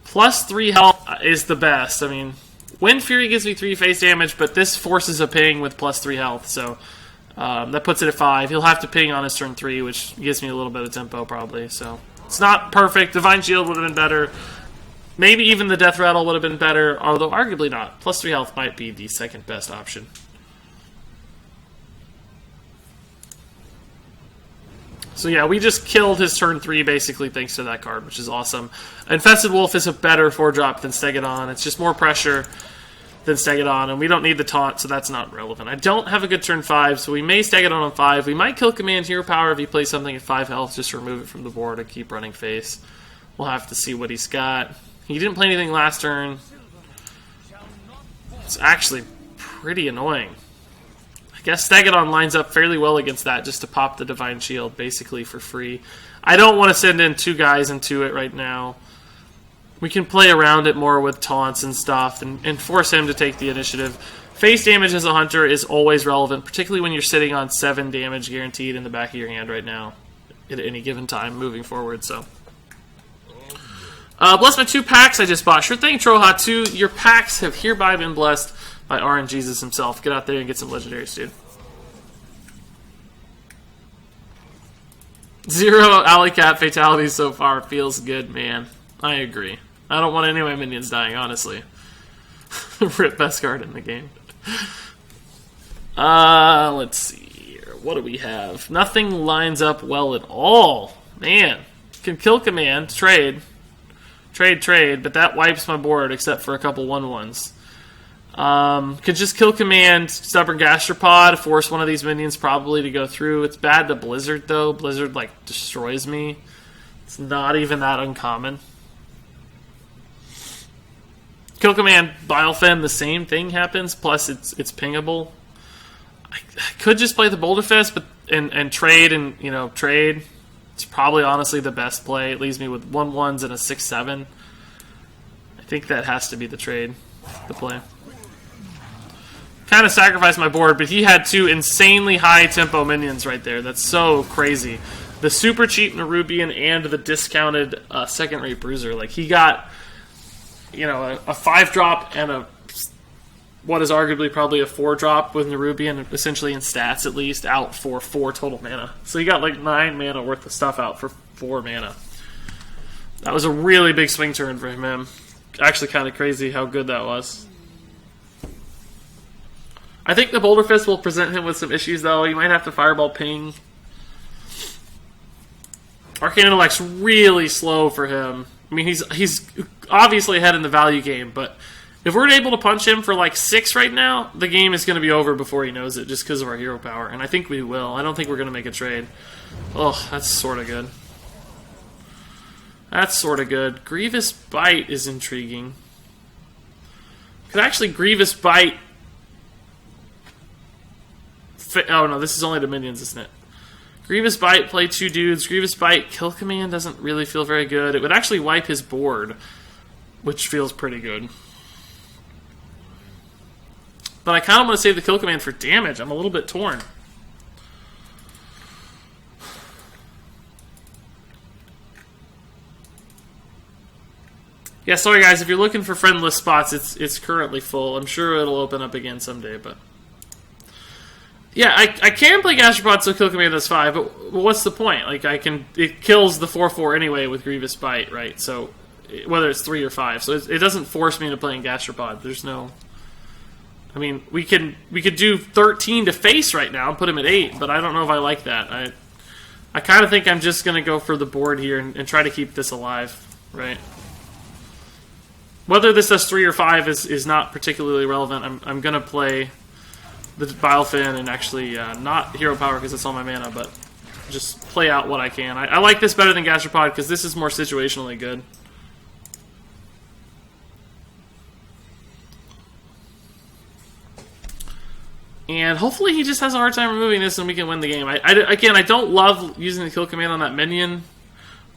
Plus 3 health is the best. I mean, Wind Fury gives me 3 face damage, but this forces a ping with plus 3 health, so... that puts it at 5. He'll have to ping on his turn 3, which gives me a little bit of tempo, probably, so... It's not perfect. Divine Shield would have been better. Maybe even the Death Rattle would have been better, although arguably not. Plus 3 health might be the second best option. So yeah, we just killed his turn 3 basically thanks to that card, which is awesome. Infested Wolf is a better 4-drop than Stegodon. It's just more pressure than Stegodon, and we don't need the taunt, so that's not relevant. I don't have a good turn 5, so we may Stegodon on 5. We might kill Command Hero Power if he plays something at 5 health, just to remove it from the board and keep running face. We'll have to see what he's got. He didn't play anything last turn. It's actually pretty annoying. I guess Stegodon lines up fairly well against that, just to pop the Divine Shield, basically for free. I don't want to send in 2 guys into it right now. We can play around it more with taunts and stuff, and force him to take the initiative. Face damage as a hunter is always relevant, particularly when you're sitting on 7 damage guaranteed in the back of your hand right now, at any given time moving forward, so... bless my 2 packs I just bought. Sure thing, Troha 2. Your packs have hereby been blessed by RNGesus himself. Get out there and get some legendaries, dude. 0 Alley Cat fatalities so far. Feels good, man. I agree. I don't want any of my minions dying, honestly. Rip best card in the game. Let's see here. What do we have? Nothing lines up well at all. Man. Can kill command, trade, but that wipes my board except for a couple 1/1s. Could just kill command, stubborn gastropod, force one of these minions probably to go through. It's bad to Blizzard though. Blizzard like destroys me. It's not even that uncommon. Kill command, Bilefen, the same thing happens. Plus it's pingable. I could just play the Boulder Fist, but and trade trade. It's probably honestly the best play. It leaves me with 1/1s and a 6/7. I think that has to be the trade, the play. Kind of sacrificed my board, but he had 2 insanely high tempo minions right there. That's so crazy. The super cheap Nerubian and the discounted second rate Bruiser. Like he got, a 5-drop and a what is arguably probably a 4-drop with Nerubian, essentially in stats at least, out for 4 total mana. So he got like 9 mana worth of stuff out for 4 mana. That was a really big swing turn for him. Actually kind of crazy how good that was. I think the Boulder Fist will present him with some issues though. He might have to Fireball Ping. Arcane Intellect's really slow for him. I mean, he's obviously ahead in the value game, but if we're able to punch him for like 6 right now, the game is going to be over before he knows it, just because of our hero power. And I think we will. I don't think we're going to make a trade. Oh, that's sort of good. That's sort of good. Grievous Bite is intriguing. Because actually, Grievous Bite... Oh no, this is only the minions, isn't it? Grievous Bite, play 2 dudes. Grievous Bite, kill command doesn't really feel very good. It would actually wipe his board, which feels pretty good. But I kind of want to save the kill command for damage. I'm a little bit torn. Yeah, sorry guys, if you're looking for friendless spots, it's currently full. I'm sure it'll open up again someday, but... Yeah, I can play Gastropod so kill command does 5, but what's the point? Like, it kills the 4/4 anyway with Grievous Bite, right? So, whether it's 3 or 5. So it doesn't force me into playing Gastropod. There's no... I mean, we could do 13 to face right now and put him at 8, but I don't know if I like that. I kind of think I'm just going to go for the board here and try to keep this alive, right? Whether this does 3 or 5 is not particularly relevant. I'm going to play the Bilefen and actually not Hero Power because it's all my mana, but just play out what I can. I like this better than Gastropod because this is more situationally good. And hopefully he just has a hard time removing this and we can win the game. Again, I don't love using the kill command on that minion,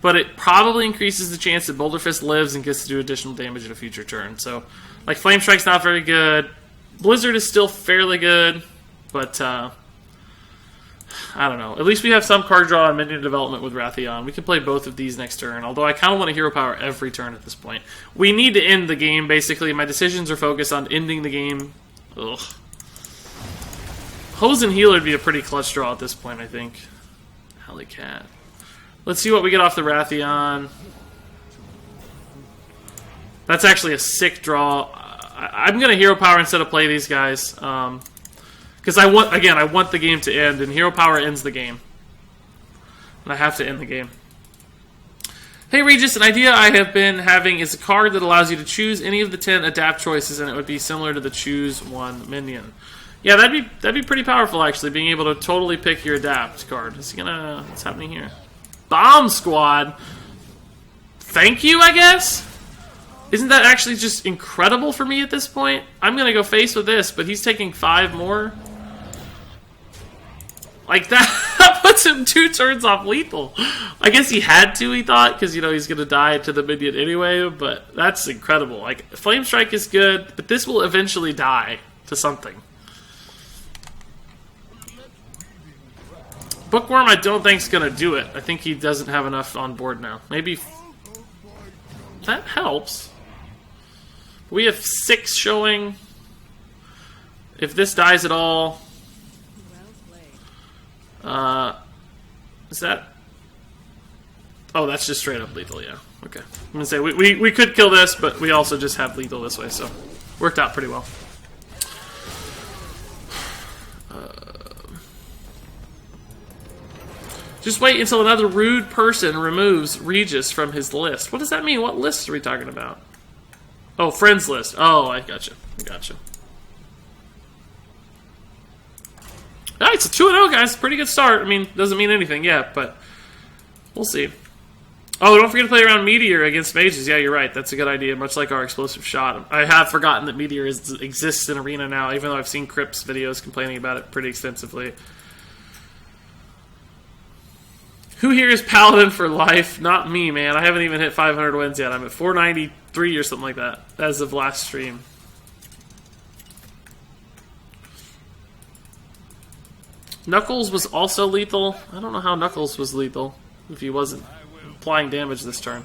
but it probably increases the chance that Boulder Fist lives and gets to do additional damage at a future turn. So, like, Flame Strike's not very good. Blizzard is still fairly good, but I don't know. At least we have some card draw and minion development with Wrathion. We can play both of these next turn, although I kind of want to hero power every turn at this point. We need to end the game, basically. My decisions are focused on ending the game. Ugh. Hose and Healer would be a pretty clutch draw at this point, I think. Helly Cat. Let's see what we get off the Wrathion. That's actually a sick draw. I'm going to hero power instead of play these guys. Because I want the game to end, and hero power ends the game. And I have to end the game. Hey Regis, an idea I have been having is a card that allows you to choose any of the 10 adapt choices, and it would be similar to the choose one minion. Yeah, that'd be pretty powerful actually, being able to totally pick your adapt card. What's happening here? Bomb Squad. Thank you, I guess? Isn't that actually just incredible for me at this point? I'm gonna go face with this, but he's taking 5 more. Like that puts him 2 turns off lethal. I guess he had to, he thought, because, you know, he's going to die to the minion anyway, but that's incredible. Like, Flame Strike is good, but this will eventually die to something. Bookworm, I don't think is going to do it. I think he doesn't have enough on board now. Maybe... That helps. We have 6 showing. If this dies at all... Is that... Oh, that's just straight up lethal, yeah. Okay. I'm gonna say, we could kill this, but we also just have lethal this way, so... Worked out pretty well. Just wait until another rude person removes Regis from his list. What does that mean? What list are we talking about? Oh, friends list. Oh, I gotcha. Gotcha. Alright, it's a 2-0, guys. Pretty good start. I mean, doesn't mean anything yet, but we'll see. Oh, don't forget to play around Meteor against mages. Yeah, you're right. That's a good idea, much like our explosive shot. I have forgotten that Meteor exists in Arena now, even though I've seen Crips videos complaining about it pretty extensively. Who here is Paladin for life? Not me, man. I haven't even hit 500 wins yet. I'm at 493 or something like that as of last stream. Knuckles was also lethal. I don't know how Knuckles was lethal if he wasn't applying damage this turn.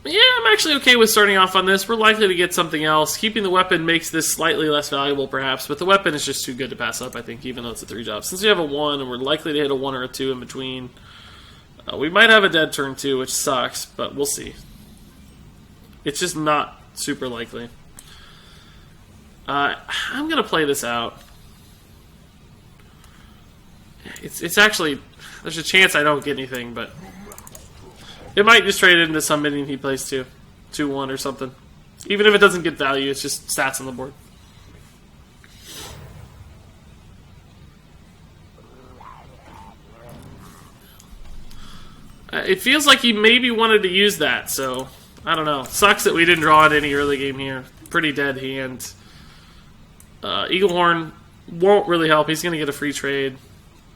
Yeah, I'm actually okay with starting off on this. We're likely to get something else. Keeping the weapon makes this slightly less valuable, perhaps, but the weapon is just too good to pass up, I think, even though it's a 3-drop. Since we have a 1, and we're likely to hit a 1 or a 2 in between, we might have a dead turn, too, which sucks, but we'll see. It's just not super likely. I'm going to play this out. It's actually... There's a chance I don't get anything, but... It might just trade into some minion he plays too. 2-1 or something. Even if it doesn't get value, it's just stats on the board. It feels like he maybe wanted to use that, so... I don't know. Sucks that we didn't draw it any early game here. Pretty dead hand. Eaglehorn won't really help. He's going to get a free trade.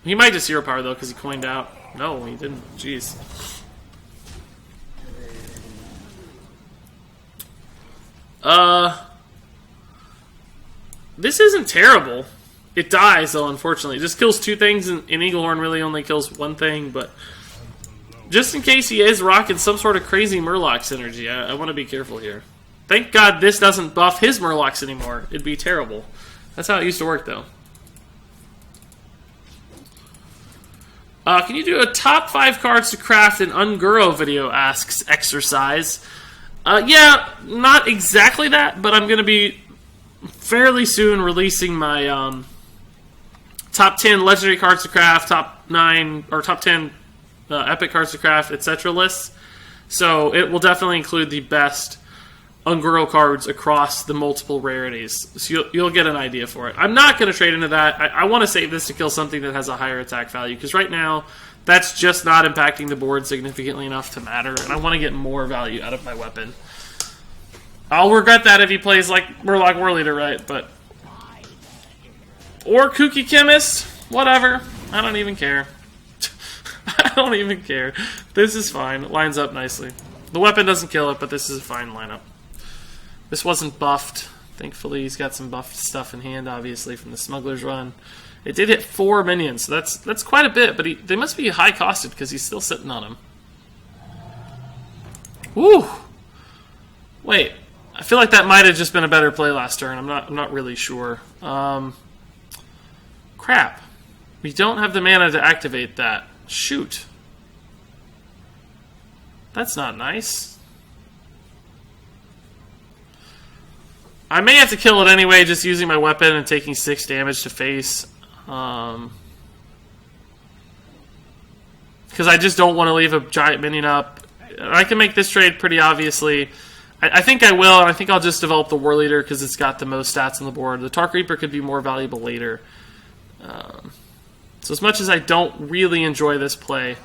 He might just zero power, though, because he coined out. No, he didn't. Jeez. This isn't terrible. It dies, though, unfortunately. It just kills 2 things, and Eaglehorn really only kills 1 thing, but... Just in case he is rocking some sort of crazy Murloc synergy, I want to be careful here. Thank God this doesn't buff his Murlocs anymore. It'd be terrible. That's how it used to work, though. Can you do a top 5 cards to craft an Unguro video, asks Exercise. Yeah, not exactly that, but I'm going to be fairly soon releasing my top 10 legendary cards to craft, top 9, or top 10 epic cards to craft, etc. lists. So it will definitely include the best Unguro cards across the multiple rarities. So you'll get an idea for it. I'm not going to trade into that. I want to save this to kill something that has a higher attack value, because right now that's just not impacting the board significantly enough to matter, and I want to get more value out of my weapon. I'll regret that if he plays like Murloc War Leader, right? But... Or Kooky Chemist. Whatever. I don't even care. I don't even care. This is fine. It lines up nicely. The weapon doesn't kill it, but this is a fine lineup. This wasn't buffed. Thankfully, he's got some buffed stuff in hand, obviously, from the Smuggler's Run. It did hit 4 minions, so that's quite a bit, but they must be high-costed because he's still sitting on them. Woo! Wait. I feel like that might have just been a better play last turn. I'm not really sure. Crap. We don't have the mana to activate that. Shoot. That's not nice. I may have to kill it anyway, just using my weapon and taking 6 damage to face. Because I just don't want to leave a giant minion up. I can make this trade pretty obviously. I think I will, and I think I'll just develop the War Leader because it's got the most stats on the board. The Tark Reaper could be more valuable later. So as much as I don't really enjoy this play,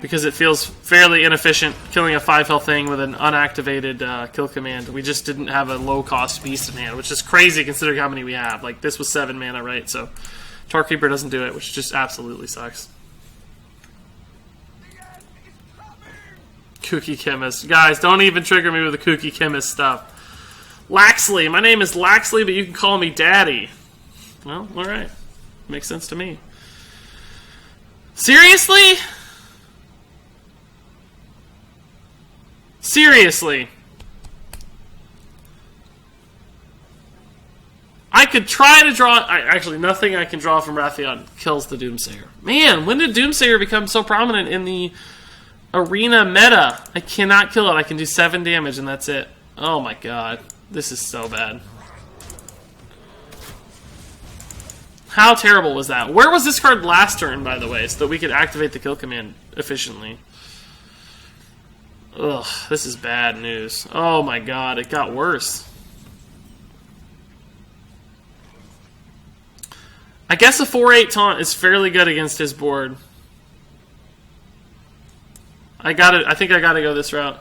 because it feels fairly inefficient killing a 5 health thing with an unactivated kill command, we just didn't have a low-cost beast in hand, which is crazy considering how many we have. Like, this was 7 mana, right? So Tark Reaper doesn't do it, which just absolutely sucks. Kooky Chemist. Guys, don't even trigger me with the Kooky Chemist stuff. Laxley. My name is Laxley, but you can call me Daddy. Well, alright. Makes sense to me. Seriously? Seriously? I could try to draw... actually, nothing I can draw from Wrathion kills the Doomsayer. Man, when did Doomsayer become so prominent in the arena meta? I cannot kill it. I can do 7 damage and that's it. Oh my god. This is so bad. How terrible was that? Where was this card last turn, by the way, so that we could activate the kill command efficiently? Ugh, this is bad news. Oh my god, it got worse. I guess a 4/8 taunt is fairly good against his board. I think I gotta go this route.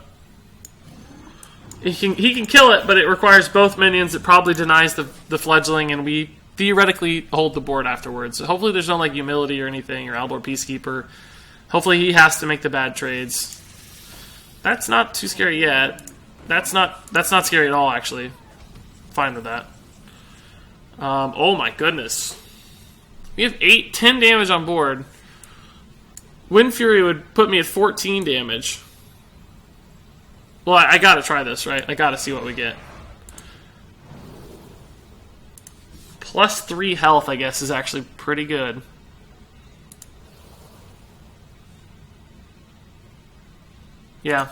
He can kill it, but it requires both minions. It probably denies the fledgling, and we theoretically hold the board afterwards. So hopefully there's no like humility or anything, or Albor Peacekeeper. Hopefully he has to make the bad trades. That's not too scary yet. That's not scary at all, actually. Fine with that. Oh my goodness. We have 10 damage on board. Wind Fury would put me at 14 damage. Well, I gotta try this, right? I gotta see what we get. Plus 3 health, I guess, is actually pretty good. Yeah.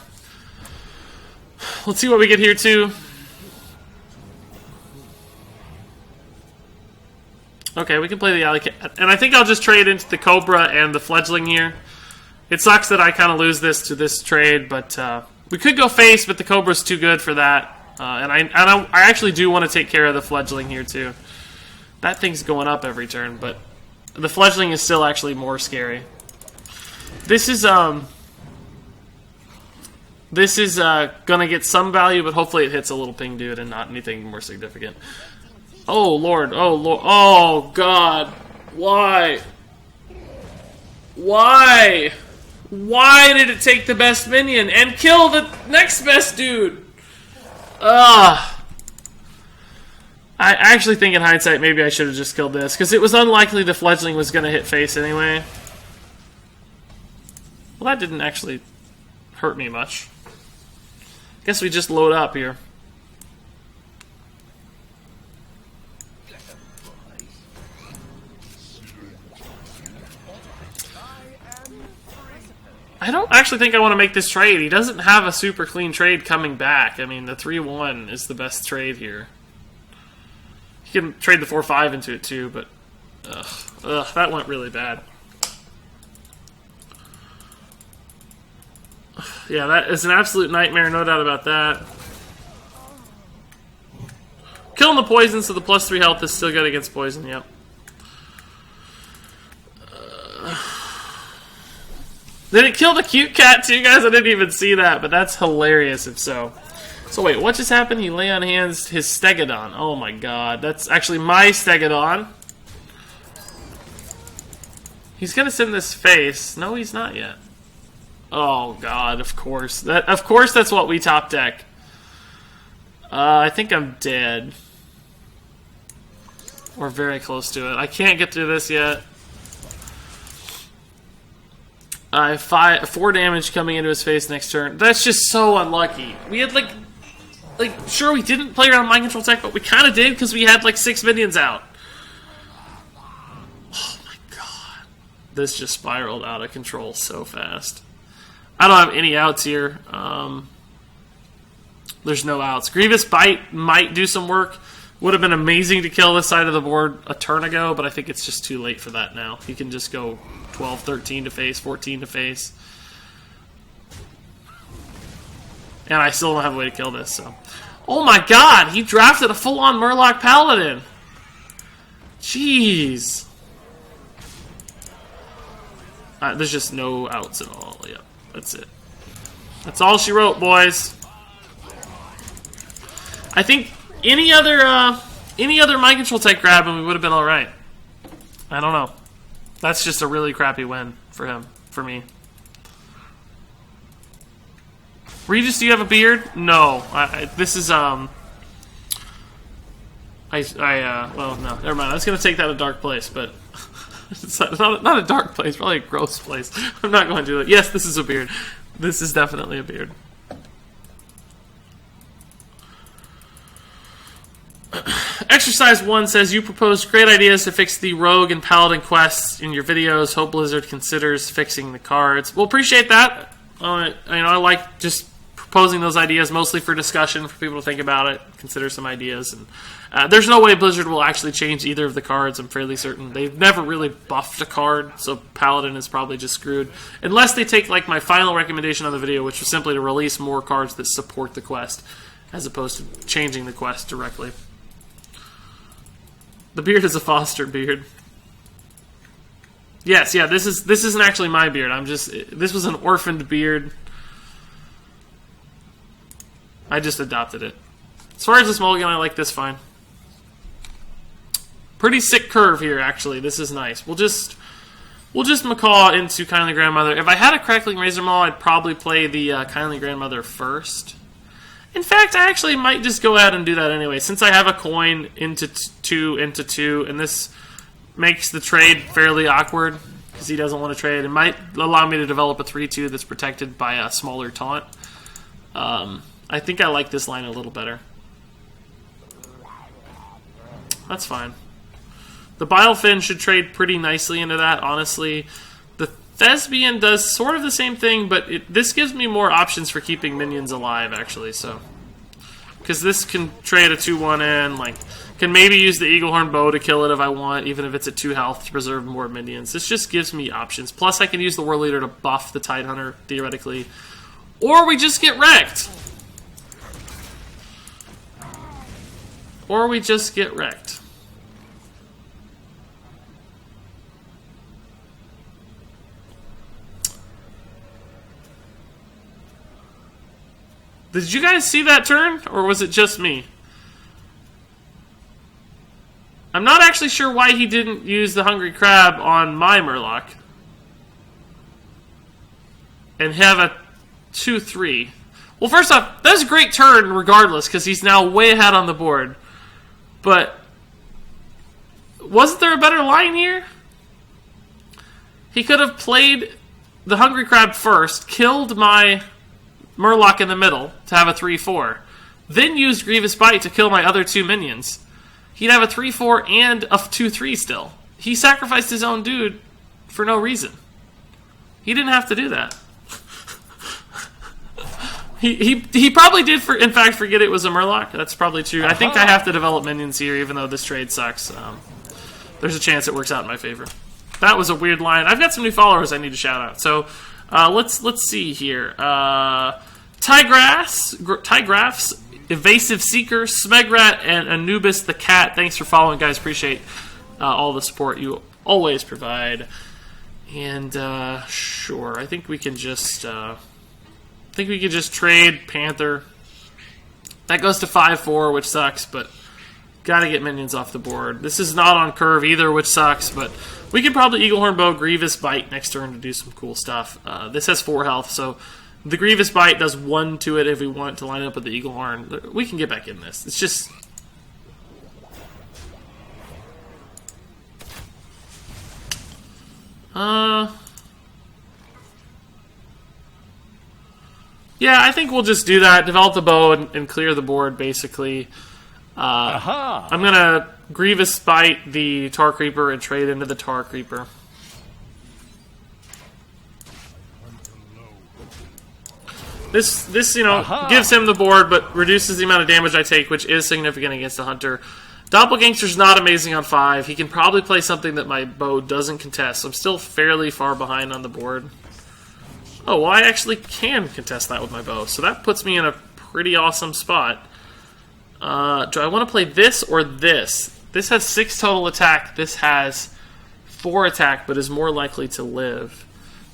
Let's see what we get here, too. Okay, we can play the Alley Cat. And I think I'll just trade into the Cobra and the Fledgling here. It sucks that I kind of lose this to this trade, but we could go face, but the Cobra's too good for that. And I actually do want to take care of the Fledgling here, too. That thing's going up every turn, but the Fledgling is still actually more scary. This is gonna get some value, but hopefully it hits a little ping dude and not anything more significant. Oh lord, oh lord, oh god, why? Why? Why did it take the best minion and kill the next best dude? Ugh. I actually think in hindsight maybe I should have just killed this, because it was unlikely the Fledgling was going to hit face anyway. Well, that didn't actually hurt me much. Guess we just load up here. I don't actually think I want to make this trade. He doesn't have a super clean trade coming back. I mean, the 3/1 is the best trade here. He can trade the 4/5 into it too, but ugh, that went really bad. Yeah, that is an absolute nightmare, no doubt about that. Killing the poison, so the plus 3 health is still good against poison, yep. Did it kill the cute cat too, guys? I didn't even see that, but that's hilarious if so. So wait, what just happened? He lay on hands his Stegodon. Oh my god, that's actually my Stegodon. He's gonna send this face. No, he's not yet. Oh god, of course. Of course that's what we top deck. I think I'm dead. We're very close to it. I can't get through this yet. I have 4 damage coming into his face next turn. That's just so unlucky. We had like sure we didn't play around mind control tech, but we kind of did because we had like 6 minions out. Oh my god, this just spiraled out of control so fast. I don't have any outs here. There's no outs. Grievous Bite might do some work. Would have been amazing to kill this side of the board a turn ago, but I think it's just too late for that now. He can just go 12, 13 to face, 14 to face. And I still don't have a way to kill this, so... Oh my god! He drafted a full-on Murloc Paladin! Jeez! There's just no outs at all. Yep, that's it. That's all she wrote, boys. I think any other mind control type grab and we would have been alright. I don't know. That's just a really crappy win for him, for me. Regis, do you have a beard? No. This is, well, no, never mind. I was going to take that a dark place, but it's not a dark place, probably a gross place. I'm not going to do it. Yes, this is a beard. This is definitely a beard. Exercise 1 says, you proposed great ideas to fix the Rogue and Paladin quests in your videos. Hope Blizzard considers fixing the cards. Well, appreciate that. I like just proposing those ideas mostly for discussion, for people to think about it, consider some ideas. And there's no way Blizzard will actually change either of the cards, I'm fairly certain. They've never really buffed a card, so Paladin is probably just screwed. Unless they take like my final recommendation on the video, which was simply to release more cards that support the quest, as opposed to changing the quest directly. The beard is a foster beard. Yes, yeah, this isn't actually my beard. This was an orphaned beard. I just adopted it. As far as this mulligan, I like this fine. Pretty sick curve here, actually. This is nice. We'll just macaw into Kindly Grandmother. If I had a Crackling Razor Maul, I'd probably play the Kindly Grandmother first. In fact, I actually might just go ahead and do that anyway, since I have a coin into two, and this makes the trade fairly awkward, because he doesn't want to trade. It might allow me to develop a 3-2 that's protected by a smaller taunt. I think I like this line a little better. That's fine. The Bilefin should trade pretty nicely into that, honestly. The Thespian does sort of the same thing, but this gives me more options for keeping minions alive, actually, so... Because this can trade a 2-1 in, like... Can maybe use the Eaglehorn Bow to kill it if I want, even if it's at 2 health to preserve more minions. This just gives me options. Plus, I can use the War Leader to buff the Tidehunter, theoretically. Or we just get wrecked! Or we just get wrecked. Did you guys see that turn? Or was it just me? I'm not actually sure why he didn't use the Hungry Crab on my Murloc. And have a 2-3. Well, first off, that's a great turn regardless, because he's now way ahead on the board. But wasn't there a better line here? He could have played the Hungry Crab first, killed my Murloc in the middle to have a 3-4, then used Grievous Bite to kill my other 2 minions. He'd have a 3-4 and a 2-3 still. He sacrificed his own dude for no reason. He didn't have to do that. He probably did, in fact, forget it was a Murloc. That's probably true. I think I have to develop minions here, even though this trade sucks. There's a chance it works out in my favor. That was a weird line. I've got some new followers I need to shout out. So let's see here. Tygraphs, Evasive Seeker, Smegrat, and Anubis the Cat. Thanks for following, guys. Appreciate all the support you always provide. And sure, I think we can just trade Panther. That goes to 5-4, which sucks, but gotta get minions off the board. This is not on curve either, which sucks, but we can probably Eaglehorn Bow, Grievous Bite next turn to do some cool stuff. This has 4 health, so the Grievous Bite does 1 to it if we want to line up with the Eaglehorn. We can get back in this. It's just... Yeah, I think we'll just do that. Develop the bow and clear the board, basically. I'm going to Grievous Bite the Tar Creeper and trade into the Tar Creeper. This gives him the board, but reduces the amount of damage I take, which is significant against the hunter. Doppelgangster's not amazing on 5. He can probably play something that my bow doesn't contest. So I'm still fairly far behind on the board. Oh, well, I actually can contest that with my bow, so that puts me in a pretty awesome spot. Do I want to play this or this? This has 6 total attack. This has 4 attack, but is more likely to live.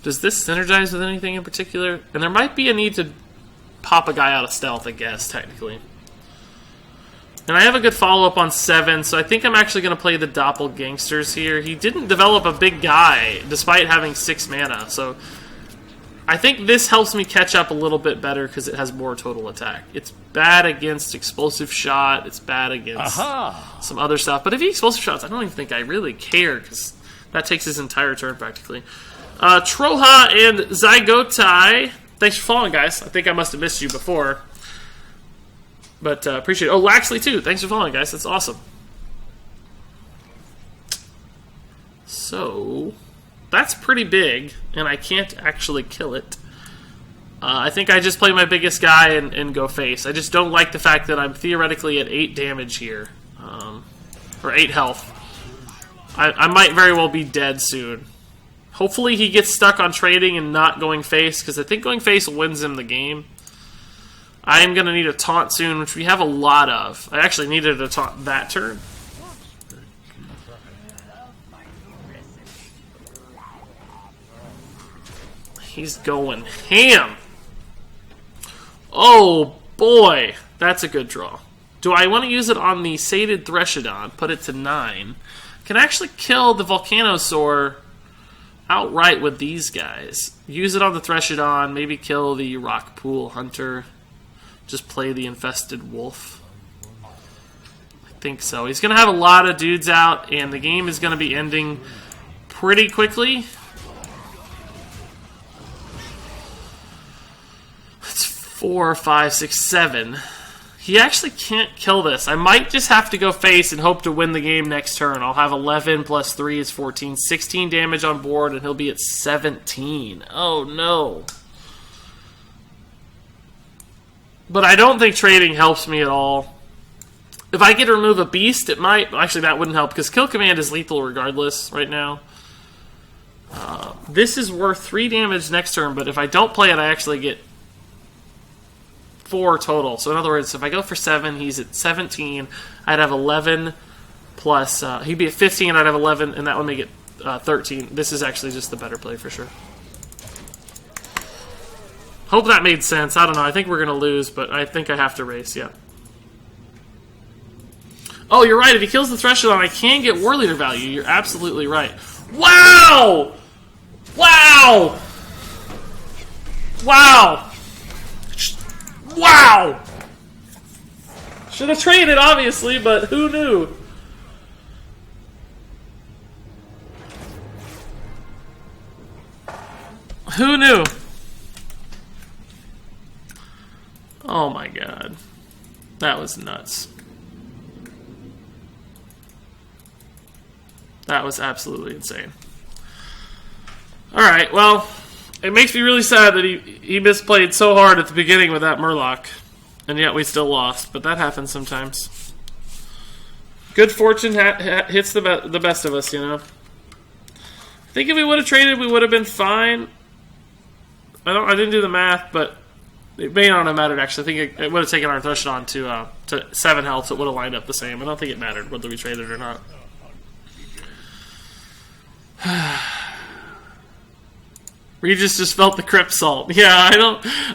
Does this synergize with anything in particular? And there might be a need to pop a guy out of stealth, I guess, technically. And I have a good follow-up on 7, so I think I'm actually going to play the Doppelgangsters here. He didn't develop a big guy, despite having 6 mana, so I think this helps me catch up a little bit better because it has more total attack. It's bad against Explosive Shot, it's bad against some other stuff, but if he Explosive Shots, I don't even think I really care, because that takes his entire turn, practically. Troha and Zygotai, thanks for following, guys. I think I must have missed you before. But appreciate it. Oh, Laxley, too. Thanks for following, guys. That's awesome. So, that's pretty big, and I can't actually kill it. I think I just play my biggest guy and go face. I just don't like the fact that I'm theoretically at 8 damage here. Or 8 health. I might very well be dead soon. Hopefully he gets stuck on trading and not going face, because I think going face wins him the game. I am going to need a taunt soon, which we have a lot of. I actually needed a taunt that turn. He's going ham. Oh, boy. That's a good draw. Do I want to use it on the Sated Threshodon? Put it to 9. Can actually kill the Volcanosaur outright with these guys. Use it on the Threshodon. Maybe kill the Rock Pool Hunter. Just play the Infested Wolf. I think so. He's going to have a lot of dudes out, and the game is going to be ending pretty quickly. It's 4, 5, 6, 7. He actually can't kill this. I might just have to go face and hope to win the game next turn. I'll have 11 plus 3 is 14. 16 damage on board, and he'll be at 17. Oh, no. But I don't think trading helps me at all. If I get to remove a beast, it might. Actually, that wouldn't help, because Kill Command is lethal regardless right now. This is worth 3 damage next turn, but if I don't play it, I actually get 4 total. So in other words, if I go for 7, he's at 17. I'd have 11 plus... he'd be at 15, I'd have 11, and that would make it 13. This is actually just the better play for sure. Hope that made sense. I don't know. I think we're going to lose, but I think I have to race, yeah. Oh, you're right. If he kills the Threshold, I can get War Leader value. You're absolutely right. Wow! Wow! Wow! Wow! Should have traded, obviously, but who knew? Who knew? Oh my god. That was nuts. That was absolutely insane. Alright, well, it makes me really sad that he misplayed so hard at the beginning with that Murloc, and yet we still lost, but that happens sometimes. Good fortune hits the best of us, you know. I think if we would have traded, we would have been fine. I didn't do the math, but it may not have mattered, actually. I think it would have taken our Threshold to 7 health, so it would have lined up the same. I don't think it mattered whether we traded or not. Regis just felt the Crypt Salt. Yeah,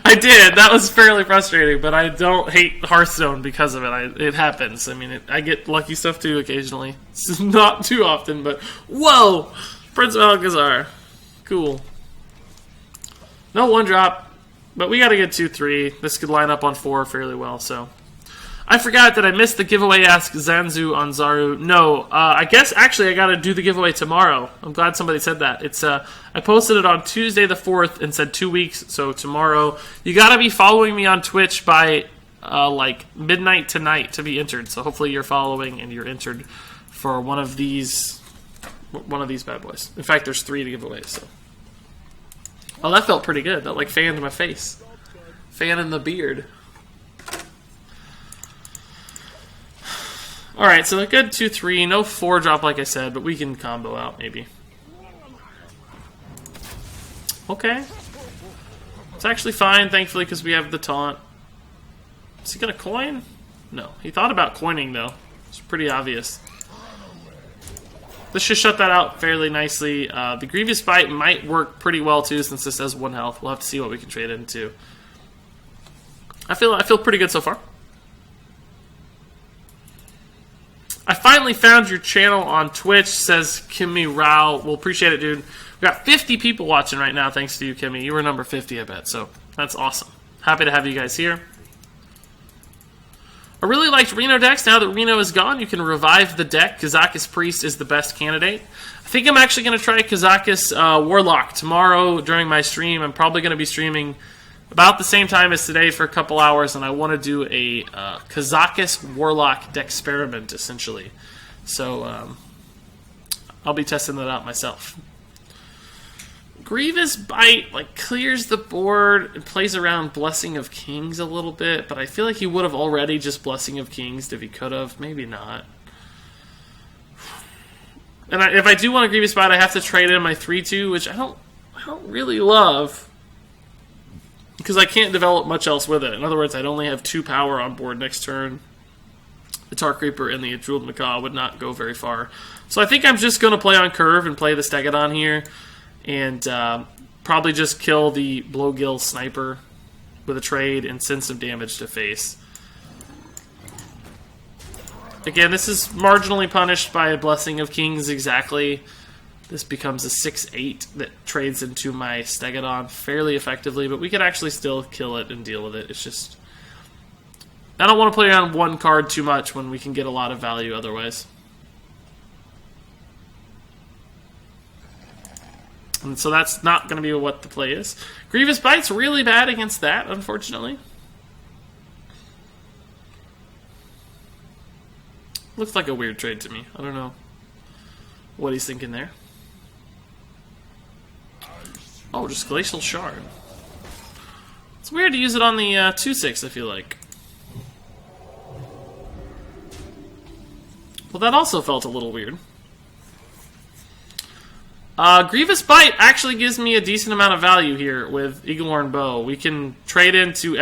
I did. That was fairly frustrating, but I don't hate Hearthstone because of it. It happens. I mean, I get lucky stuff too occasionally. It's not too often, but whoa! Prince of Alcazar. Cool. No 1-drop, but we got to get 2-3. This could line up on 4 fairly well, so. I forgot that I missed the giveaway Ask Zanzu on Zaru. No, I guess actually I got to do the giveaway tomorrow. I'm glad somebody said that. It's I posted it on Tuesday the 4th and said 2 weeks, so tomorrow. You got to be following me on Twitch by like midnight tonight to be entered. So hopefully you're following and you're entered for one of these bad boys. In fact, there's 3 to give away, so. Oh, that felt pretty good. That like fanned my face. Fanning the beard. Alright, so a good 2-3. No 4-drop like I said, but we can combo out maybe. Okay. It's actually fine, thankfully, because we have the taunt. Is he going to coin? No. He thought about coining, though. It's pretty obvious. This should shut that out fairly nicely. The Grievous Bite might work pretty well, too, since this has 1 health. We'll have to see what we can trade into. I feel pretty good so far. I finally found your channel on Twitch, says Kimmy Rao. We'll appreciate it, dude. We got 50 people watching right now, thanks to you, Kimmy. You were number 50, I bet, so that's awesome. Happy to have you guys here. I really liked Reno decks. Now that Reno is gone, you can revive the deck. Kazakus Priest is the best candidate. I think I'm actually going to try Kazakus Warlock tomorrow during my stream. I'm probably going to be streaming about the same time as today for a couple hours, and I want to do a Kazakus Warlock deck experiment, essentially. So I'll be testing that out myself. Grievous Bite like clears the board and plays around Blessing of Kings a little bit, but I feel like he would have already just Blessing of Kings if he could have. Maybe not. And if I do want a Grievous Bite, I have to trade in my 3-2, which I don't really love, because I can't develop much else with it. In other words, I'd only have 2 power on board next turn. The Tar Creeper and the Jeweled Macaw would not go very far. So I think I'm just going to play on curve and play the Stegodon here. And probably just kill the Blowgill Sniper with a trade and send some damage to face. Again, this is marginally punished by a Blessing of Kings exactly. This becomes a 6-8 that trades into my Stegodon fairly effectively, but we could actually still kill it and deal with it. It's just, I don't want to play around one card too much when we can get a lot of value otherwise. And so that's not going to be what the play is. Grievous Bite's really bad against that, unfortunately. Looks like a weird trade to me. I don't know what he's thinking there. Oh, just Glacial Shard. It's weird to use it on the 2-6, I feel like. Well, that also felt a little weird. Grievous Bite actually gives me a decent amount of value here with Eaglehorn Bow. We can trade into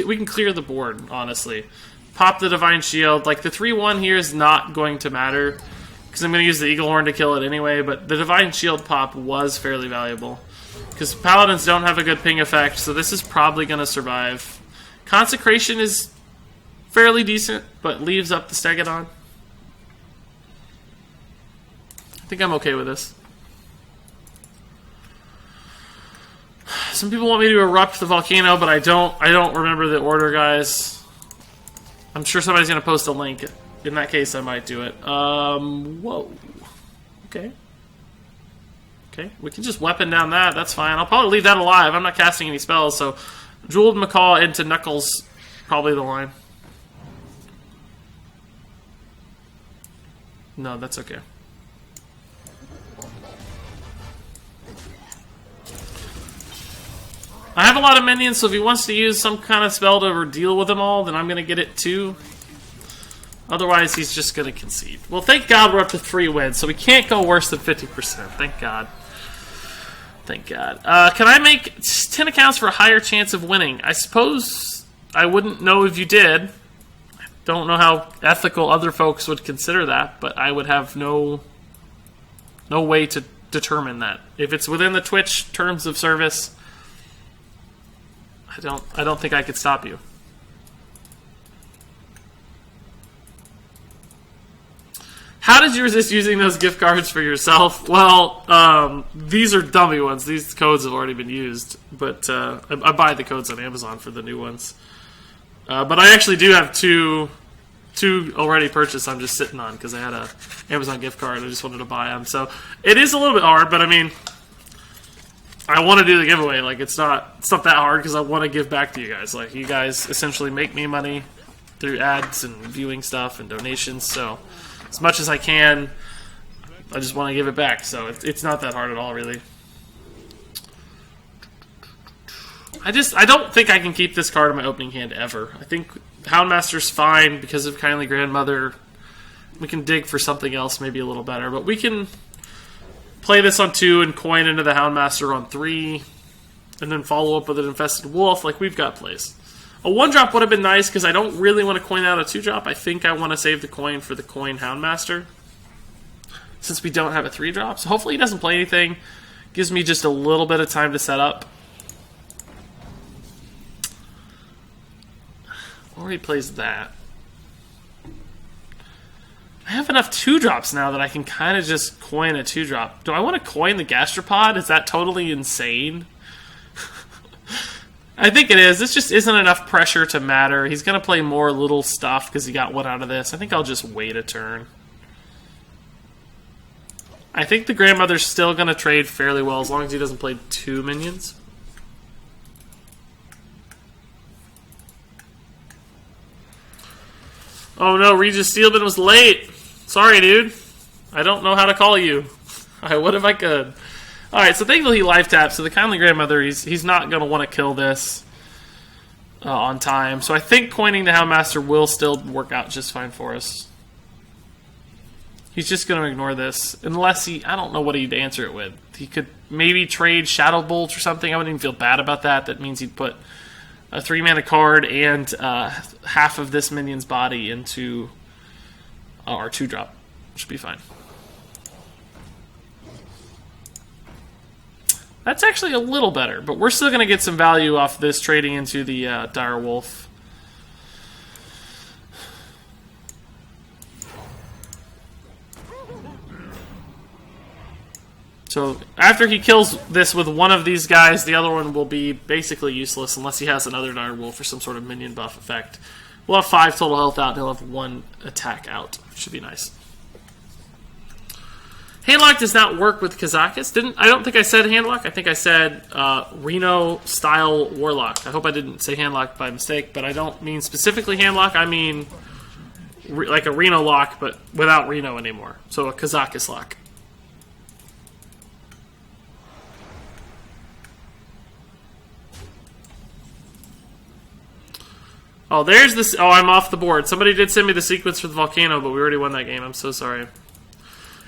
we can clear the board, honestly. Pop the Divine Shield. Like, the 3-1 here is not going to matter, because I'm going to use the Eaglehorn to kill it anyway, but the Divine Shield pop was fairly valuable. Because Paladins don't have a good ping effect, so this is probably going to survive. Consecration is fairly decent, but leaves up the Stegodon. I think I'm okay with this. Some people want me to erupt the volcano, but I don't remember the order, guys. I'm sure somebody's going to post a link. In that case, I might do it. Whoa. Okay. Okay, we can just weapon down that. That's fine. I'll probably leave that alive. I'm not casting any spells, so Jeweled Macaw into Knuckles, probably the line. No, that's okay. I have a lot of minions, so if he wants to use some kind of spell to deal with them all, then I'm going to get it too. Otherwise, he's just going to concede. Well, thank God we're up to 3 wins, so we can't go worse than 50%. Thank God. Thank God. Can I make 10 accounts for a higher chance of winning? I suppose I wouldn't know if you did. I don't know how ethical other folks would consider that, but I would have no way to determine that. If it's within the Twitch terms of service, I don't think I could stop you. How did you resist using those gift cards for yourself? Well, these are dummy ones. These codes have already been used, but I buy the codes on Amazon for the new ones. But I actually do have two already purchased. I'm just sitting on because I had a Amazon gift card. I just wanted to buy them. So it is a little bit hard, but I mean, I want to do the giveaway. Like, it's not that hard because I want to give back to you guys. Like, you guys essentially make me money through ads and viewing stuff and donations. So as much as I can, I just want to give it back. So it's not that hard at all, really. I don't think I can keep this card in my opening hand ever. I think Houndmaster's fine because of Kindly Grandmother. We can dig for something else maybe a little better, but we can play this on 2 and coin into the Houndmaster on 3, and then follow up with an Infested Wolf like we've got plays. A 1-drop would have been nice because I don't really want to coin out a 2-drop. I think I want to save the coin for the coin Houndmaster since we don't have a 3-drop. So hopefully he doesn't play anything. Gives me just a little bit of time to set up. Or he plays that. I have enough 2-drops now that I can kind of just coin a 2-drop. Do I want to coin the Gastropod? Is that totally insane? I think it is. This just isn't enough pressure to matter. He's going to play more little stuff because he got one out of this. I think I'll just wait a turn. I think the Grandmother's still going to trade fairly well as long as he doesn't play 2 minions. Oh no, Regis Steelman was late. Sorry, dude. I don't know how to call you. I would if I could. Alright, so thankfully he live taps, so the Kindly Grandmother, he's not going to want to kill this on time. So I think coining the Houndmaster will still work out just fine for us. He's just going to ignore this, unless he, I don't know what he'd answer it with. He could maybe trade Shadow Bolt or something. I wouldn't even feel bad about that. That means he'd put a 3-mana card and half of this minion's body into our 2-drop. Should be fine. That's actually a little better, but we're still going to get some value off this trading into the Dire Wolf. So after he kills this with one of these guys, the other one will be basically useless unless he has another Dire Wolf for some sort of minion buff effect. We'll have 5 total health out, and he'll have 1 attack out. Should be nice. Handlock does not work with Kazakus. I don't think I said Handlock. I think I said Reno-style Warlock. I hope I didn't say Handlock by mistake, but I don't mean specifically Handlock. I mean like a Reno lock, but without Reno anymore. So a Kazakus lock. Oh, there's this. Oh, I'm off the board. Somebody did send me the sequence for the Volcano, but we already won that game. I'm so sorry.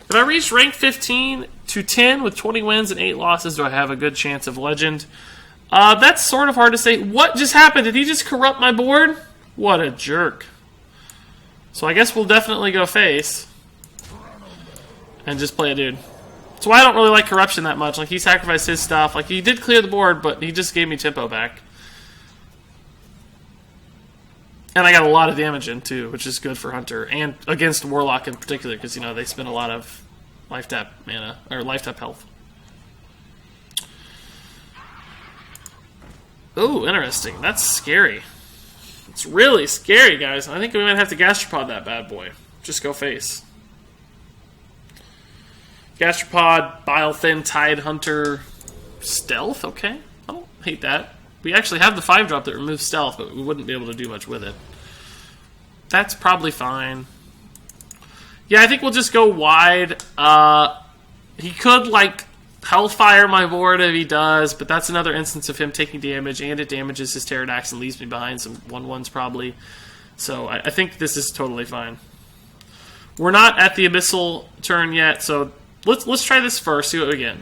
If I reach rank 15 to 10 with 20 wins and 8 losses, do I have a good chance of Legend? That's sort of hard to say. What just happened? Did he just corrupt my board? What a jerk. So I guess we'll definitely go face. And just play a dude. That's why I don't really like corruption that much. Like, he sacrificed his stuff. Like, he did clear the board, but he just gave me tempo back. And I got a lot of damage in, too, which is good for Hunter. And against Warlock in particular, because, you know, they spend a lot of life tap mana, or life tap health. Ooh, interesting. That's scary. It's really scary, guys. I think we might have to Gastropod that bad boy. Just go face. Gastropod, Bile-Thin, Tide Hunter, Stealth, okay. I don't hate that. We actually have the 5-drop that removes Stealth, but we wouldn't be able to do much with it. That's probably fine. Yeah, I think we'll just go wide. He could, like, Hellfire my board if he does, but that's another instance of him taking damage, and it damages his Pterodax and leaves me behind some 1/1s probably. So I think this is totally fine. We're not at the Abyssal turn yet, so let's try this first, see what we get.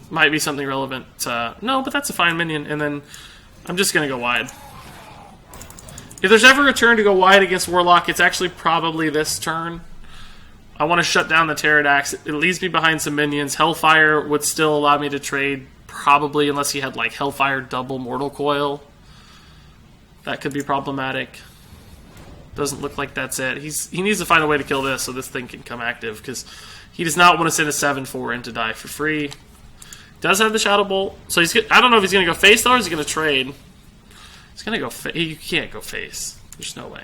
Might be something relevant. No, but that's a fine minion, and then I'm just going to go wide. If there's ever a turn to go wide against Warlock, it's actually probably this turn. I want to shut down the Pterodax. It leaves me behind some minions. Hellfire would still allow me to trade, probably, unless he had like Hellfire double Mortal Coil. That could be problematic. Doesn't look like that's it. He needs to find a way to kill this so this thing can come active, because he does not want to send a 7/4 in to die for free. Does have the Shadow Bolt. So I don't know if he's going to go face, though, or is he going to trade? He's going to go face. You can't go face. There's no way.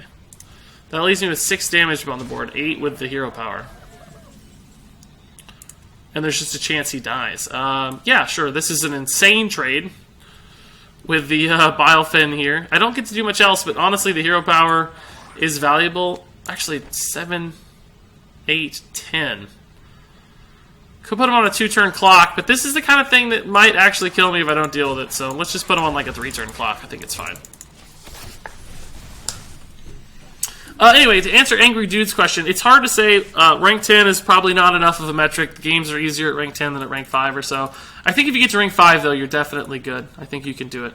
That leaves me with 6 damage on the board, 8 with the hero power. And there's just a chance he dies. Yeah, sure, this is an insane trade with the Bile-Thin here. I don't get to do much else, but honestly, the hero power is valuable. Actually, 7, 8, 10. Could put him on a 2-turn clock, but this is the kind of thing that might actually kill me if I don't deal with it, so let's just put him on like a 3-turn clock. I think it's fine. Anyway, to answer Angry Dude's question, it's hard to say. Rank 10 is probably not enough of a metric. The games are easier at rank 10 than at rank 5 or so. I think if you get to rank 5, though, you're definitely good. I think you can do it.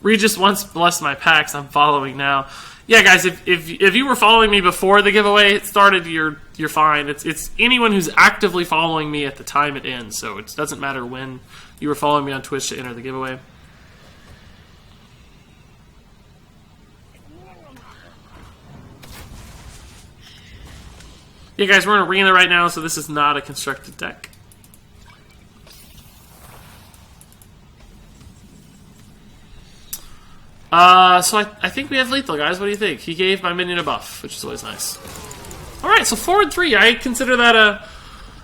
Regis once blessed my packs. I'm following now. Yeah, guys, if you were following me before the giveaway started, you're fine. It's anyone who's actively following me at the time it ends, so it doesn't matter when you were following me on Twitch to enter the giveaway. Yeah, guys, we're in Arena right now, so this is not a constructed deck. So I think we have lethal, guys. What do you think? He gave my minion a buff, which is always nice. Alright, so 4 and 3. I consider that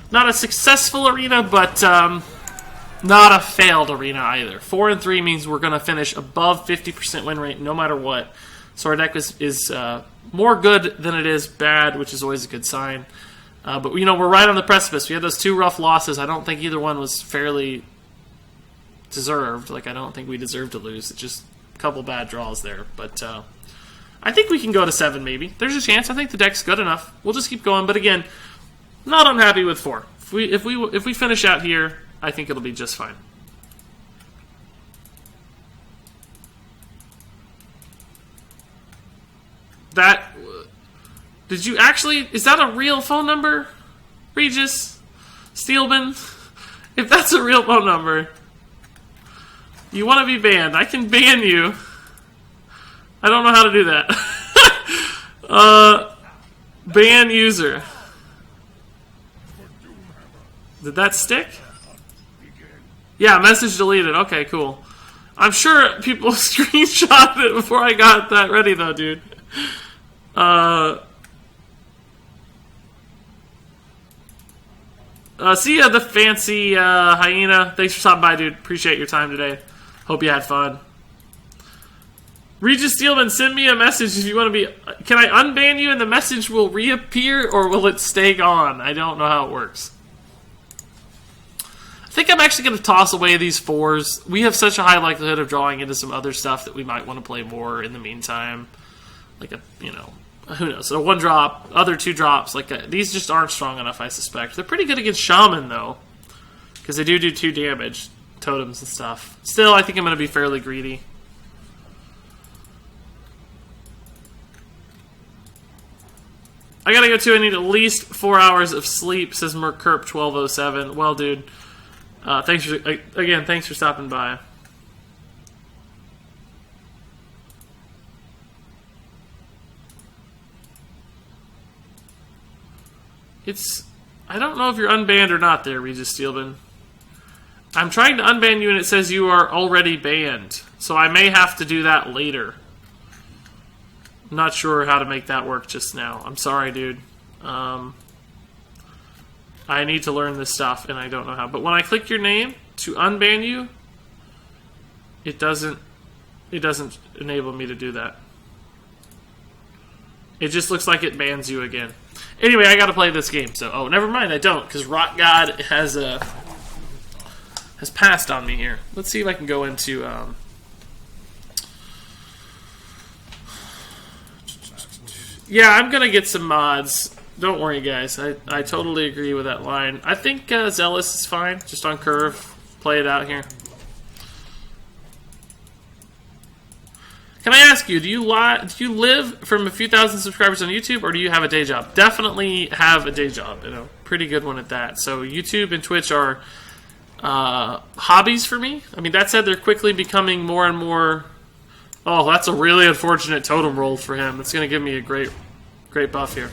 not a successful arena, but not a failed arena either. 4 and 3 means we're going to finish above 50% win rate no matter what. So our deck is more good than it is bad, which is always a good sign. But, you know, we're right on the precipice. We had those 2 rough losses. I don't think either one was fairly deserved. Like, I don't think we deserved to lose. It's just a couple bad draws there. But I think we can go to 7 maybe. There's a chance. I think the deck's good enough. We'll just keep going. But again, not unhappy with 4. If we finish out here, I think it'll be just fine. That... Did you actually... Is that a real phone number? Regis? Steelman? If that's a real phone number, you want to be banned. I can ban you. I don't know how to do that. Ban user. Did that stick? Yeah, message deleted. Okay, cool. I'm sure people screenshotted it before I got that ready, though, dude. See ya, the fancy hyena. Thanks for stopping by, dude. Appreciate your time today. Hope you had fun. Regis Steelman, send me a message if you want to be... Can I unban you and the message will reappear, or will it stay gone? I don't know how it works. I think I'm actually going to toss away these 4s. We have such a high likelihood of drawing into some other stuff that we might want to play more in the meantime. Like a, you know... Who knows? So 1 drop, other 2 drops. Like these just aren't strong enough, I suspect. They're pretty good against Shaman, though. Because they do 2 damage. Totems and stuff. Still, I think I'm going to be fairly greedy. I gotta go too. I need at least 4 hours of sleep, says Merkerp1207. Well, dude. Thanks for stopping by. I don't know if you're unbanned or not there, Regis Steelman. I'm trying to unban you and it says you are already banned. So I may have to do that later. I'm not sure how to make that work just now. I'm sorry, dude. I need to learn this stuff and I don't know how. But when I click your name to unban you, it doesn't enable me to do that. It just looks like it bans you again. Anyway, I gotta play this game, so... Oh, never mind, I don't, because Rock God has passed on me here. Let's see if I can go into... Yeah, I'm gonna get some mods. Don't worry, guys. I totally agree with that line. I think Zealous is fine, just on curve. Play it out here. Can I ask you, do you live from a few thousand subscribers on YouTube, or do you have a day job? Definitely have a day job, and a pretty good one at that. So YouTube and Twitch are hobbies for me. I mean, that said, they're quickly becoming more and more... Oh, that's a really unfortunate totem roll for him. It's going to give me a great buff here.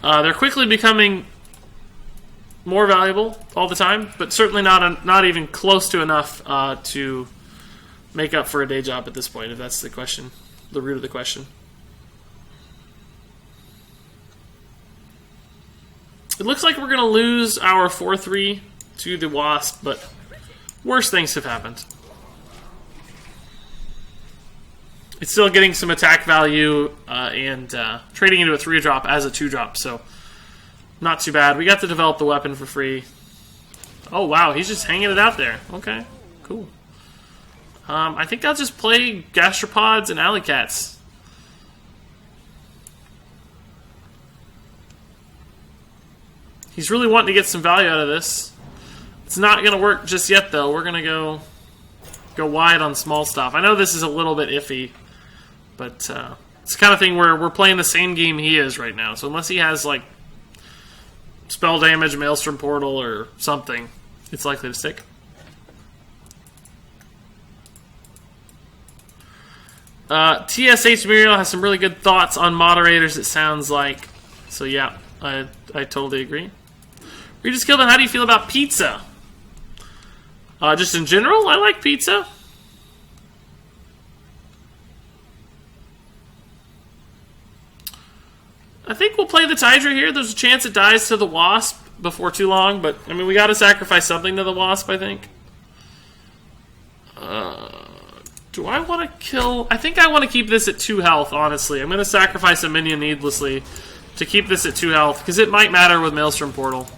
They're quickly becoming more valuable all the time, but certainly not even close to enough to... make up for a day job at this point, if that's the question, the root of the question. It looks like we're going to lose our 4-3 to the Wasp, but Worse things have happened. It's still getting some attack value and trading into a 3-drop as a 2-drop, so not too bad. We got to develop the weapon for free. Oh, wow, he's just hanging it out there. Okay, cool. I think I'll just play gastropods and alley cats. He's really wanting to get some value out of this. It's not going to work just yet, though. We're going to go wide on small stuff. I know this is a little bit iffy, but it's the kind of thing where we're playing the same game he is right now. So unless he has, like, spell damage, Maelstrom Portal, or something, it's likely to stick. TSH Muriel has some really good thoughts on moderators, it sounds like. So yeah, I totally agree. Regis Kilden, how do you feel about pizza? Just in general, I like pizza. I think we'll play the Tidra here. There's a chance it dies to the Wasp before too long, but I mean, we got to sacrifice something to the Wasp, I think. Do I want to kill... I think I want to keep this at 2 health, honestly. I'm going to sacrifice a minion needlessly to keep this at 2 health, because it might matter with Maelstrom Portal.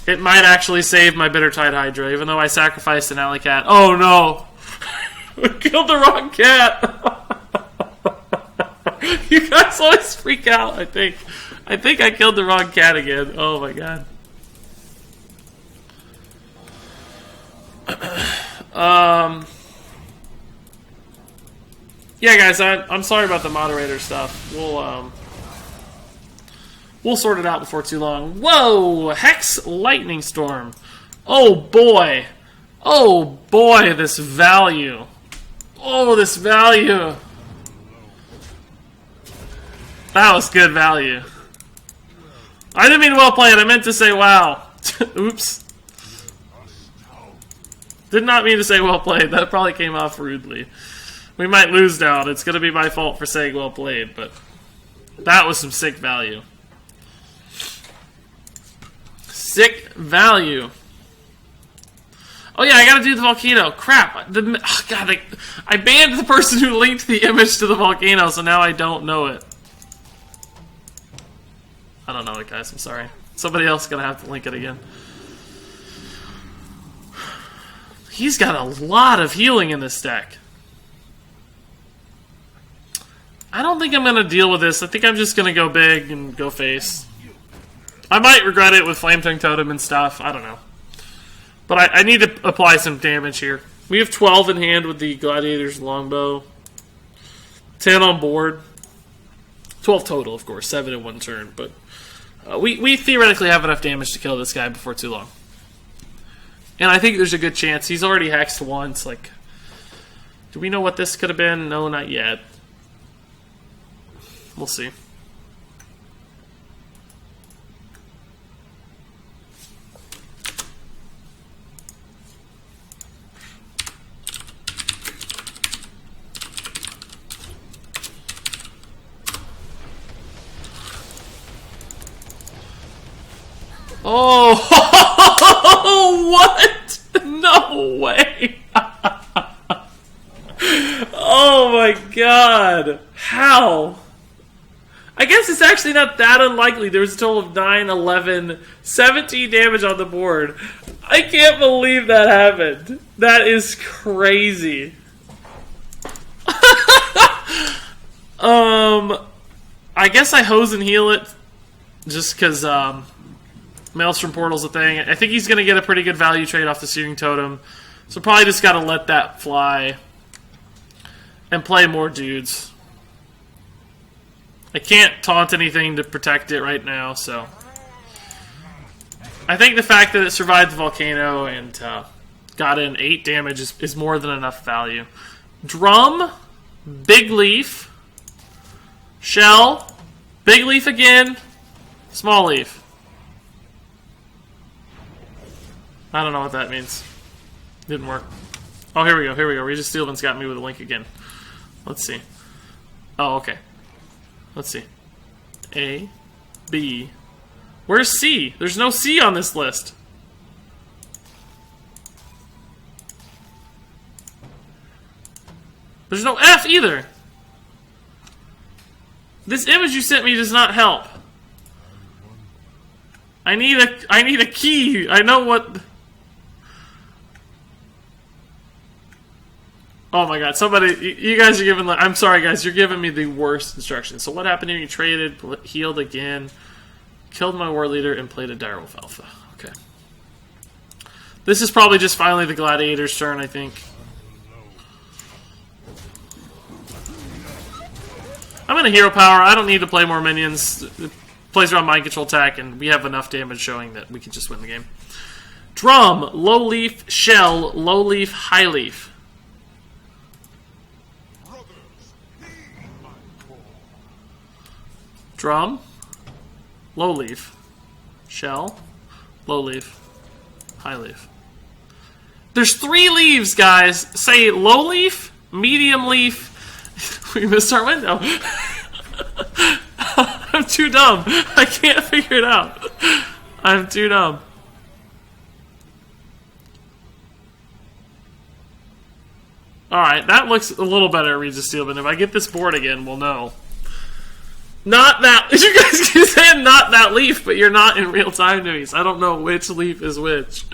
It might actually save my Bittertide Hydra, even though I sacrificed an alley cat. Oh no! I killed the wrong cat! You guys always freak out, I think. I think I killed the wrong cat again. Oh my god. Yeah, guys, I'm sorry about the moderator stuff. We'll sort it out before too long. Whoa! Hex Lightning Storm. Oh boy. Oh boy, this value. Oh, this value. That was good value. I didn't mean well played. I meant to say wow. Oops. Did not mean to say well played. That probably came off rudely. We might lose now. It's going to be my fault for saying well played, but that was some sick value. Sick value. Oh yeah, I gotta do the volcano. Crap. God, I banned the person who linked the image to the volcano, so now I don't know it. I don't know it, guys. I'm sorry. Somebody else is gonna have to link it again. He's got a lot of healing in this deck. I don't think I'm gonna deal with this. I think I'm just gonna go big and go face. I might regret it with Flame Tongue Totem and stuff. I don't know. But I need to apply some damage here. We have 12 in hand with the Gladiator's Longbow. 10 on board. 12 total, of course. 7 in one turn. But we theoretically have enough damage to kill this guy before too long. And I think there's a good chance. He's already hexed once. Like, do we know what this could have been? No, not yet. We'll see. Oh, what? No way. Oh my god. How? I guess it's actually not that unlikely. There was a total of 9, 11, 17 damage on the board. I can't believe that happened. That is crazy. I guess I hose and heal it just because Maelstrom Portal's a thing. I think he's going to get a pretty good value trade off the Searing Totem. So probably just got to let that fly and play more dudes. I can't taunt anything to protect it right now, so I think the fact that it survived the volcano and got in 8 damage is more than enough value. Drum, Big Leaf, Shell, Big Leaf again, Small Leaf. I don't know what that means. Didn't work. Oh, here we go, here we go. Regis Steelman's got me with a link again. Let's see. Oh, okay. Let's see. A, B. Where's C? There's no C on this list. There's no F either. This image you sent me does not help. I need a key. I know what. Oh my god, somebody, you guys are giving, I'm sorry guys, you're giving me the worst instructions. So what happened here? You traded, healed again, killed my war leader, and played a direwolf alpha. Okay. This is probably just finally the gladiator's turn, I think. I'm in a hero power, I don't need to play more minions. It plays around mind control attack, and we have enough damage showing that we can just win the game. Drum, low leaf, shell, low leaf, high leaf. Drum, low leaf, shell, low leaf, high leaf. There's 3 leaves, guys. Say low leaf, medium leaf. We missed our window. I'm too dumb. I can't figure it out. I'm too dumb. Alright, that looks a little better, Regis Steelman. If I get this board again, we'll know. Not that. You guys keep saying not that leaf, but you're not in real time to me, so I don't know which leaf is which.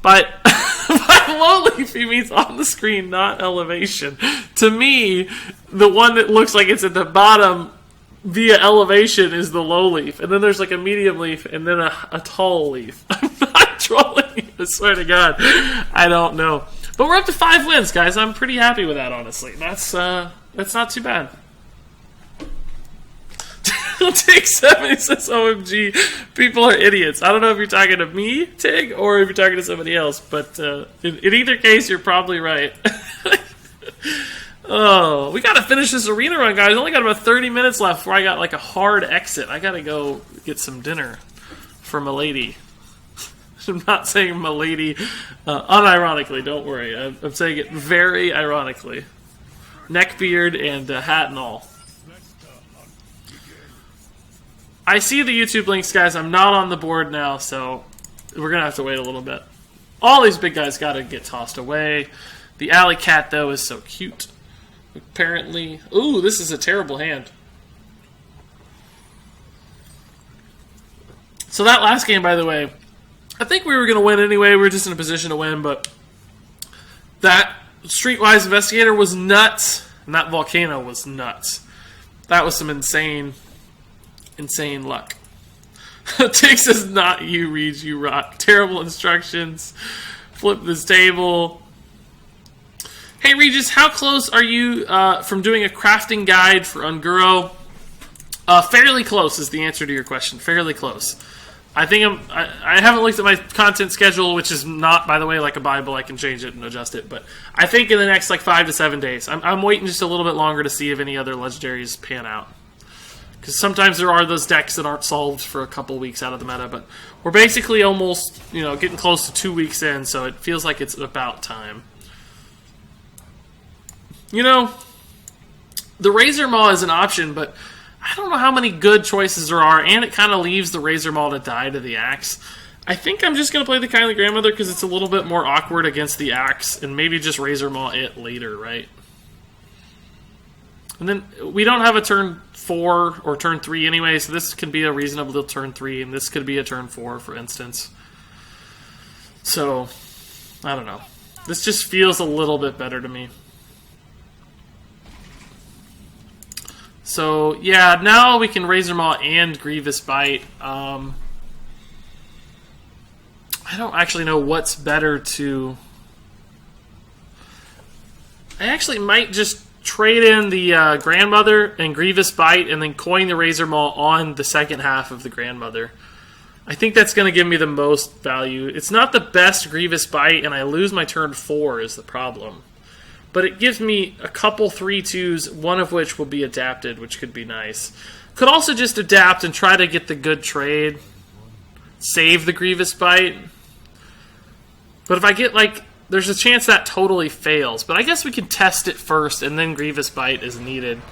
But by low leaf, he means on the screen, not elevation. To me, the one that looks like it's at the bottom via elevation is the low leaf. And then there's like a medium leaf and then a tall leaf. I'm not trolling you, I swear to God. I don't know. But we're up to 5 wins, guys. I'm pretty happy with that, honestly. That's not too bad. It'll take 7, says OMG. People are idiots. I don't know if you're talking to me, Tig, or if you're talking to somebody else, but in either case, you're probably right. Oh, we gotta finish this arena run, guys. Only got about 30 minutes left before I got like a hard exit. I gotta go get some dinner for Milady. I'm not saying Milady unironically, don't worry. I'm saying it very ironically. Neckbeard and hat and all. I see the YouTube links, guys. I'm not on the board now, so we're going to have to wait a little bit. All these big guys got to get tossed away. The alley cat, though, is so cute. Apparently. Ooh, this is a terrible hand. So that last game, by the way, I think we were going to win anyway. We were just in a position to win, but that Streetwise Investigator was nuts, and that Volcano was nuts. That was some insane luck. Tig says, not you, Reed, you rock. Terrible instructions. Flip this table. Hey, Regis, how close are you from doing a crafting guide for Unguro? Fairly close is the answer to your question. Fairly close. I think I haven't looked at my content schedule, which is not, by the way, like a Bible. I can change it and adjust it. But I think in the next like 5 to 7 days. I'm waiting just a little bit longer to see if any other legendaries pan out. Because sometimes there are those decks that aren't solved for a couple weeks out of the meta, but we're basically almost, getting close to 2 weeks in, so it feels like it's about time. The Razor Maw is an option, but I don't know how many good choices there are, and it kind of leaves the Razor Maw to die to the Axe. I think I'm just going to play the Kindly Grandmother because it's a little bit more awkward against the Axe, and maybe just Razor Maw it later, right? And then we don't have a turn 4 or turn 3 anyway, so this could be a reasonable turn 3, and this could be a turn 4, for instance. So, I don't know. This just feels a little bit better to me. So, yeah, now we can Razor Maw and Grievous Bite. I don't actually know what's better to... I actually might just trade in the Grandmother and Grievous Bite and then coin the Razor Maw on the second half of the Grandmother. I think that's going to give me the most value. It's not the best Grievous Bite, and I lose my turn 4 is the problem. But it gives me a couple 3/2s, one of which will be adapted, which could be nice. Could also just adapt and try to get the good trade. Save the Grievous Bite. But if I get, there's a chance that totally fails. But I guess we can test it first, and then Grievous Bite is needed.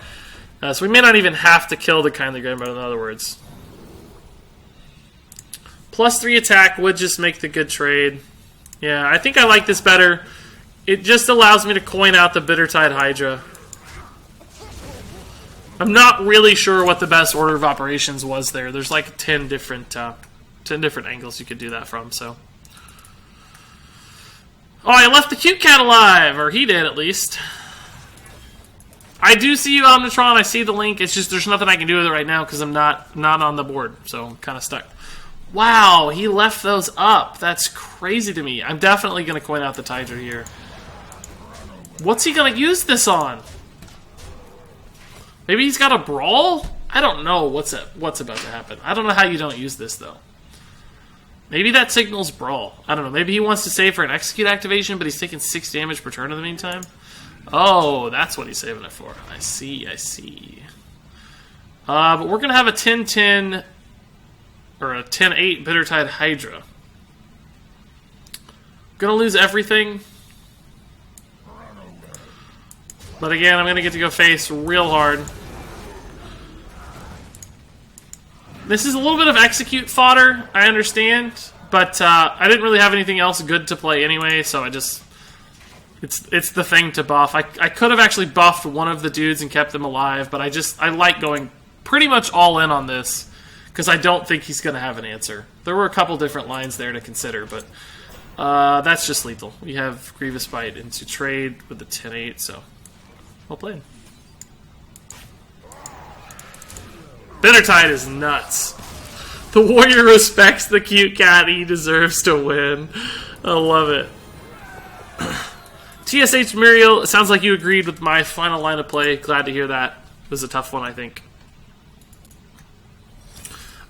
So we may not even have to kill the Kindly Grandmother, in other words. +3 attack would just make the good trade. Yeah, I think I like this better. It just allows me to coin out the Bittertide Hydra. I'm not really sure what the best order of operations was there. There's like 10 different angles you could do that from, so. Oh, I left the cute cat alive! Or he did, at least. I do see you, Omnitron. I see the link. It's just there's nothing I can do with it right now because I'm not on the board, so I'm kind of stuck. Wow, he left those up. That's crazy to me. I'm definitely going to coin out the Hydra here. What's he going to use this on? Maybe he's got a brawl? I don't know what's about to happen. I don't know how you don't use this, though. Maybe that signals brawl. I don't know. Maybe he wants to save for an execute activation, but he's taking 6 damage per turn in the meantime. Oh, that's what he's saving it for. I see, I see. But we're going to have a 10-10 or a 10-8 Bittertide Hydra. Going to lose everything. But again, I'm going to get to go face real hard. This is a little bit of execute fodder, I understand. But I didn't really have anything else good to play anyway, so I just... It's the thing to buff. I could have actually buffed one of the dudes and kept them alive, but I like going pretty much all in on this, because I don't think he's going to have an answer. There were a couple different lines there to consider, but that's just lethal. We have Grievous Bite into trade with the 10-8, so... Well played. Bittertide is nuts. The warrior respects the cute cat. He deserves to win. I love it. TSH Muriel, it sounds like you agreed with my final line of play. Glad to hear that. It was a tough one, I think.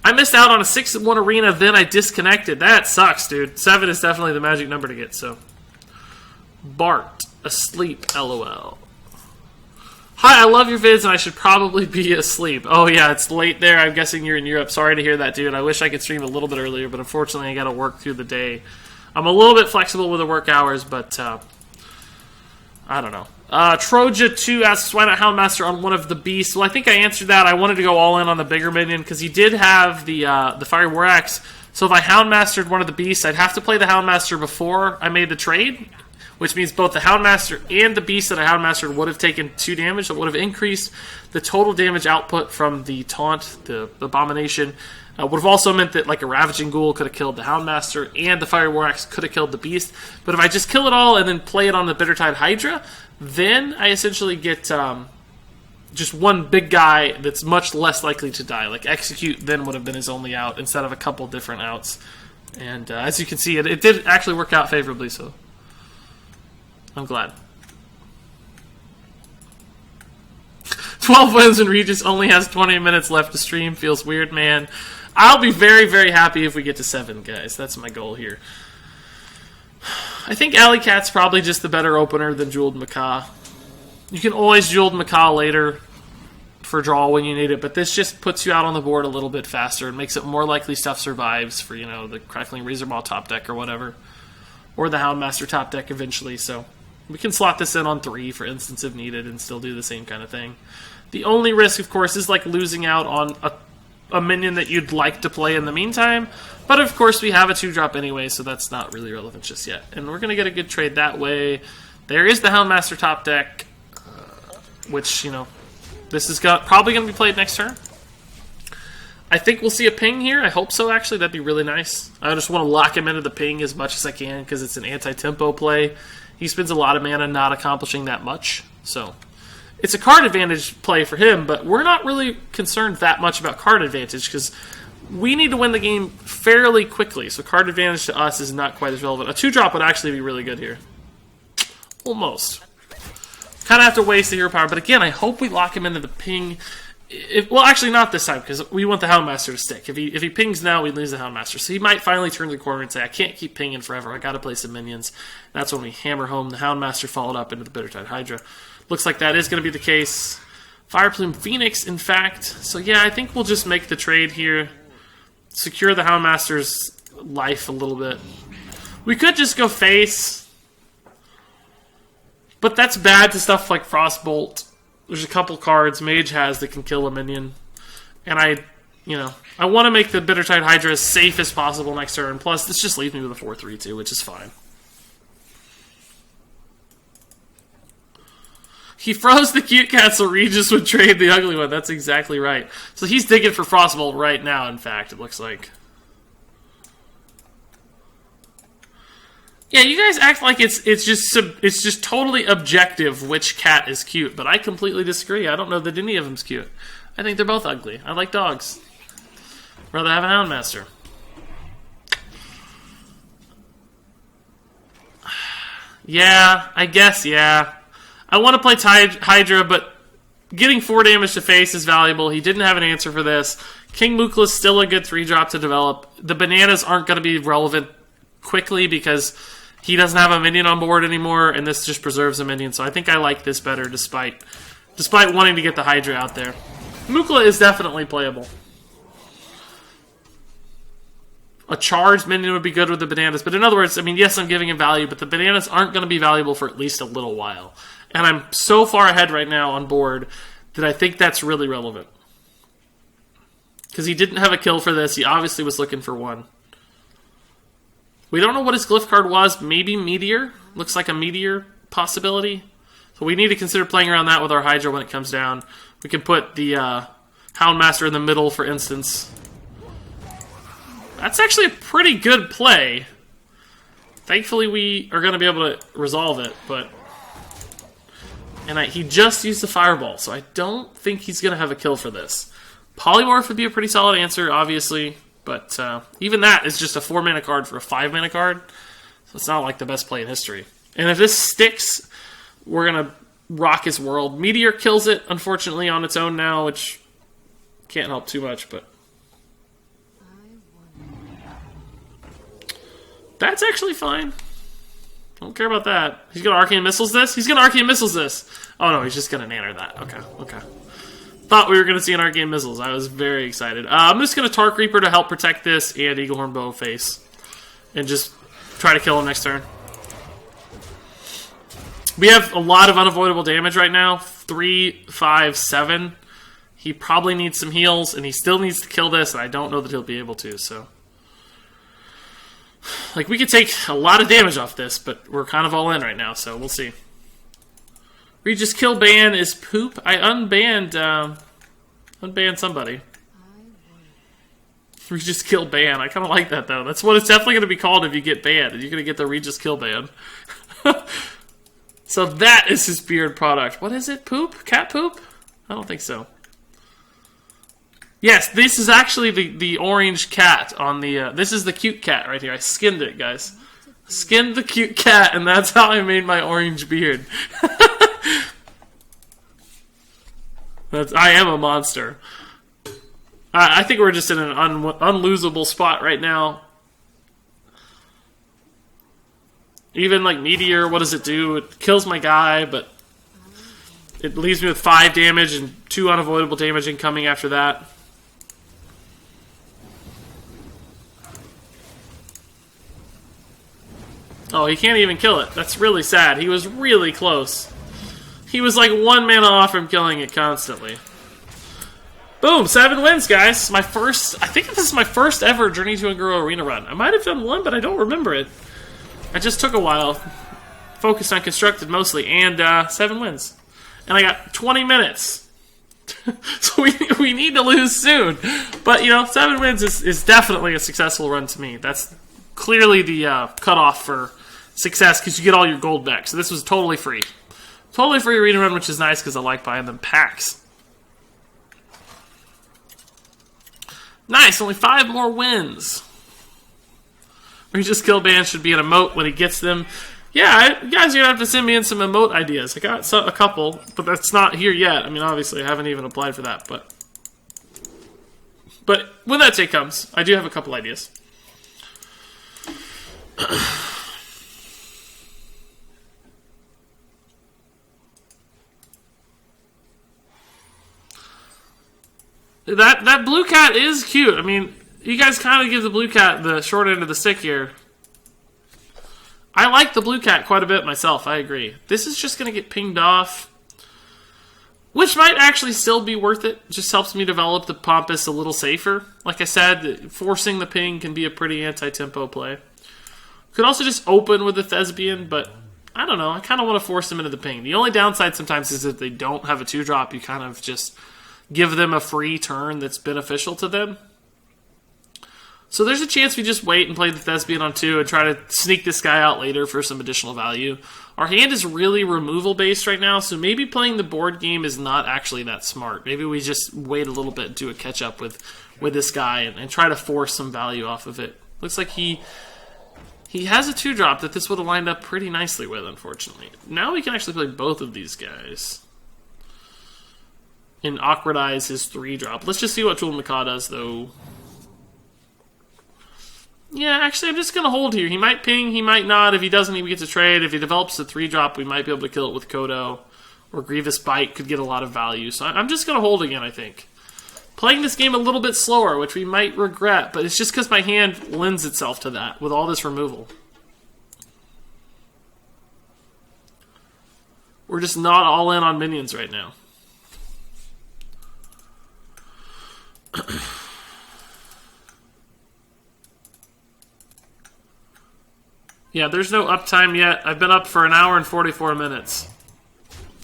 I missed out on a 6-1 arena, then I disconnected. That sucks, dude. 7 is definitely the magic number to get, so. Bart, asleep, LOL. Hi, I love your vids, and I should probably be asleep. Oh, yeah, it's late there. I'm guessing you're in Europe. Sorry to hear that, dude. I wish I could stream a little bit earlier, but unfortunately I got to work through the day. I'm a little bit flexible with the work hours, but I don't know. Troja2 asks, why not Houndmaster on one of the beasts? Well, I think I answered that. I wanted to go all in on the bigger minion, because he did have the Fire War Axe. So if I Houndmastered one of the beasts, I'd have to play the Houndmaster before I made the trade, which means both the Houndmaster and the beast that I Houndmastered would have taken 2 damage. That would have increased the total damage output from the taunt, the abomination. Would have also meant that like a Ravaging Ghoul could have killed the Houndmaster and the Fire War Axe could have killed the beast. But if I just kill it all and then play it on the Bittertide Hydra, then I essentially get just one big guy that's much less likely to die. Like Execute then would have been his only out instead of a couple different outs. And as you can see, it did actually work out favorably, so I'm glad. 12 wins and Regis only has 20 minutes left to stream. Feels weird, man. I'll be very, very happy if we get to 7, guys. That's my goal here. I think Alley Cat's probably just the better opener than Jeweled Macaw. You can always Jeweled Macaw later for draw when you need it, but this just puts you out on the board a little bit faster and makes it more likely stuff survives for, you know, the Crackling Razormaw top deck or whatever. Or the Houndmaster top deck eventually, so we can slot this in on 3, for instance, if needed, and still do the same kind of thing. The only risk, of course, is like losing out on a minion that you'd like to play in the meantime. But, of course, we have a 2-drop anyway, so that's not really relevant just yet. And we're going to get a good trade that way. There is the Houndmaster top deck, which, you know, this is probably going to be played next turn. I think we'll see a ping here. I hope so, actually. That'd be really nice. I just want to lock him into the ping as much as I can because it's an anti-tempo play. He spends a lot of mana not accomplishing that much. So it's a card advantage play for him, but we're not really concerned that much about card advantage because we need to win the game fairly quickly. So card advantage to us is not quite as relevant. A 2-drop would actually be really good here. Almost. Kind of have to waste the hero power, but again, I hope we lock him into the ping. Well, actually not this time, because we want the Houndmaster to stick. If he pings now, we lose the Houndmaster. So he might finally turn the corner and say, I can't keep pinging forever. I got to play some minions. That's when we hammer home the Houndmaster followed up into the Bittertide Hydra. Looks like that is going to be the case. Fireplume Phoenix, in fact. So yeah, I think we'll just make the trade here. Secure the Houndmaster's life a little bit. We could just go face. But that's bad to stuff like Frostbolt. There's a couple cards Mage has that can kill a minion. And I want to make the Bittertide Hydra as safe as possible next turn. Plus, this just leaves me with a 4-3 too, which is fine. He froze the cute cat so Regis would trade the ugly one. That's exactly right. So he's digging for Frostbolt right now, in fact, it looks like. Yeah, you guys act like it's just totally objective which cat is cute, but I completely disagree. I don't know that any of them's cute. I think they're both ugly. I like dogs. Rather have a Houndmaster. Yeah, I guess, yeah. I want to play Hydra, but getting 4 damage to face is valuable. He didn't have an answer for this. King Mukla is still a good 3-drop to develop. The bananas aren't going to be relevant quickly because he doesn't have a minion on board anymore, and this just preserves a minion. So I think I like this better despite wanting to get the Hydra out there. Mukla is definitely playable. A charged minion would be good with the bananas. But in other words, I mean, yes, I'm giving him value, but the bananas aren't going to be valuable for at least a little while. And I'm so far ahead right now on board that I think that's really relevant. Because he didn't have a kill for this. He obviously was looking for one. We don't know what his glyph card was. Maybe Meteor? Looks like a Meteor possibility. So we need to consider playing around that with our Hydra when it comes down. We can put the Houndmaster in the middle, for instance. That's actually a pretty good play. Thankfully, we are going to be able to resolve it, but... And he just used the Fireball, so I don't think he's going to have a kill for this. Polymorph would be a pretty solid answer, obviously, but even that is just a 4-mana card for a 5-mana card, so it's not like the best play in history. And if this sticks, we're going to rock his world. Meteor kills it, unfortunately, on its own now, which can't help too much, but... That's actually fine. Don't care about that. He's going to Arcane Missiles this? He's going to Arcane Missiles this. Oh no, he's just going to nanner that. Okay. Thought we were going to see an Arcane Missiles. I was very excited. I'm just going to Tark Reaper to help protect this and Eaglehorn Bow face. And just try to kill him next turn. We have a lot of unavoidable damage right now. 3, 5, 7. He probably needs some heals, and he still needs to kill this, and I don't know that he'll be able to, so... Like, we could take a lot of damage off this, but we're kind of all in right now, so we'll see. Regis kill ban is poop. I unbanned somebody. Regis kill ban. I kind of like that, though. That's what it's definitely going to be called if you get banned. You're going to get the Regis kill ban. So that is his beard product. What is it? Poop? Cat poop? I don't think so. Yes, this is actually the orange cat on the... this is the cute cat right here. I skinned it, guys. Skinned the cute cat, and that's how I made my orange beard. I am a monster. I think we're just in an unlosable spot right now. Even like Meteor, what does it do? It kills my guy, but it leaves me with 5 damage and 2 unavoidable damage incoming after that. Oh, he can't even kill it. That's really sad. He was really close. He was like 1 mana off from killing it constantly. Boom! 7 wins, guys. I think this is my first ever Journey to Ungoro Arena run. I might have done 1, but I don't remember it. It just took a while. Focused on Constructed mostly, and 7 wins. And I got 20 minutes. So we need to lose soon. But, you know, 7 wins is definitely a successful run to me. That's clearly the cutoff for success, because you get all your gold back. So this was totally free. Totally free arena run, which is nice because I like buying them packs. Nice, only 5 more wins. Regis kill ban should be an emote when he gets them. Yeah, you guys are going to have to send me in some emote ideas. I got a couple, but that's not here yet. I mean, obviously, I haven't even applied for that. But when that day comes, I do have a couple ideas. That blue cat is cute. I mean, you guys kind of give the blue cat the short end of the stick here. I like the blue cat quite a bit myself, I agree. This is just going to get pinged off, which might actually still be worth it. Just helps me develop the Pompous a little safer. Like I said, forcing the ping can be a pretty anti-tempo play. Could also just open with the Thespian, but I don't know. I kind of want to force them into the ping. The only downside sometimes is if they don't have a 2-drop, you kind of just give them a free turn that's beneficial to them. So there's a chance we just wait and play the Thespian on 2 and try to sneak this guy out later for some additional value. Our hand is really removal-based right now, so maybe playing the board game is not actually that smart. Maybe we just wait a little bit and do a catch-up with this guy and try to force some value off of it. Looks like he has a 2-drop that this would have lined up pretty nicely with, unfortunately. Now we can actually play both of these guys and awkwardize his 3-drop. Let's just see what Tool Macaw does, though. Yeah, actually, I'm just going to hold here. He might ping, he might not. If he doesn't, he gets a trade. If he develops a 3-drop, we might be able to kill it with Kodo. Or Grievous Bite could get a lot of value. So I'm just going to hold again, I think. Playing this game a little bit slower, which we might regret, but it's just because my hand lends itself to that with all this removal. We're just not all in on minions right now. Yeah, there's no uptime yet. I've been up for 1 hour and 44 minutes.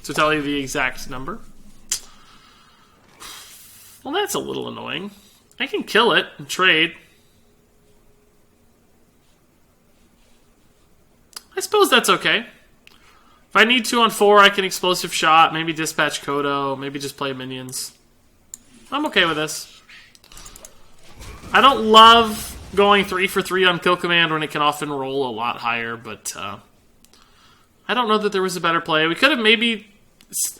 To tell you the exact number. Well, that's a little annoying. I can kill it and trade. I suppose that's okay. If I need 2 on 4, I can Explosive Shot, maybe Dispatch Kodo, maybe just play minions. I'm okay with this. I don't love going 3 for 3 on Kill Command when it can often roll a lot higher, but I don't know that there was a better play. We could have maybe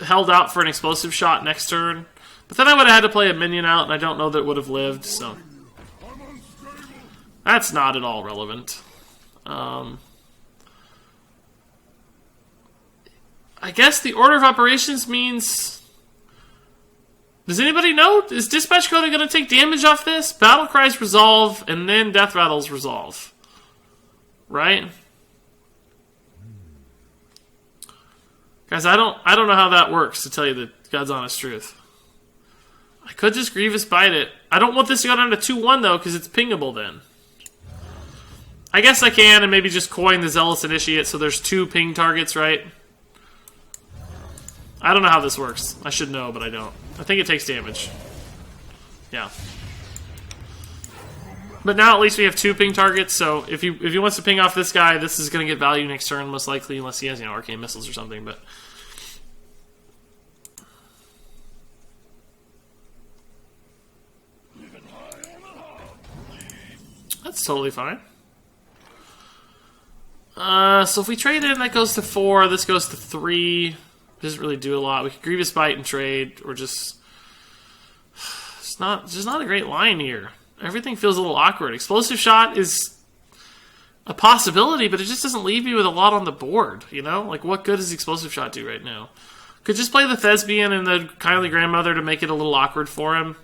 held out for an Explosive Shot next turn, but then I would have had to play a minion out, and I don't know that it would have lived, so that's not at all relevant. I guess the order of operations means... Does anybody know? Is Dispatch Coda going to take damage off this? Battle Cries resolve, and then Death Rattles resolve. Right? Guys, I don't know how that works, to tell you the God's honest truth. I could just Grievous Bite it. I don't want this to go down to 2-1, though, because it's pingable then. I guess I can, and maybe just coin the Zealous Initiate, so there's 2 ping targets, right? I don't know how this works. I should know, but I don't. I think it takes damage. Yeah. But now at least we have 2 ping targets, so if he wants to ping off this guy, this is going to get value next turn, most likely, unless he has, Arcane Missiles or something, but... That's totally fine. So if we trade in, that goes to 4, this goes to 3... Doesn't really do a lot. We could Grievous Bite and trade, or just... It's just not a great line here. Everything feels a little awkward. Explosive Shot is a possibility, but it just doesn't leave me with a lot on the board, Like, what good does Explosive Shot do right now? Could just play the Thespian and the Kindly Grandmother to make it a little awkward for him.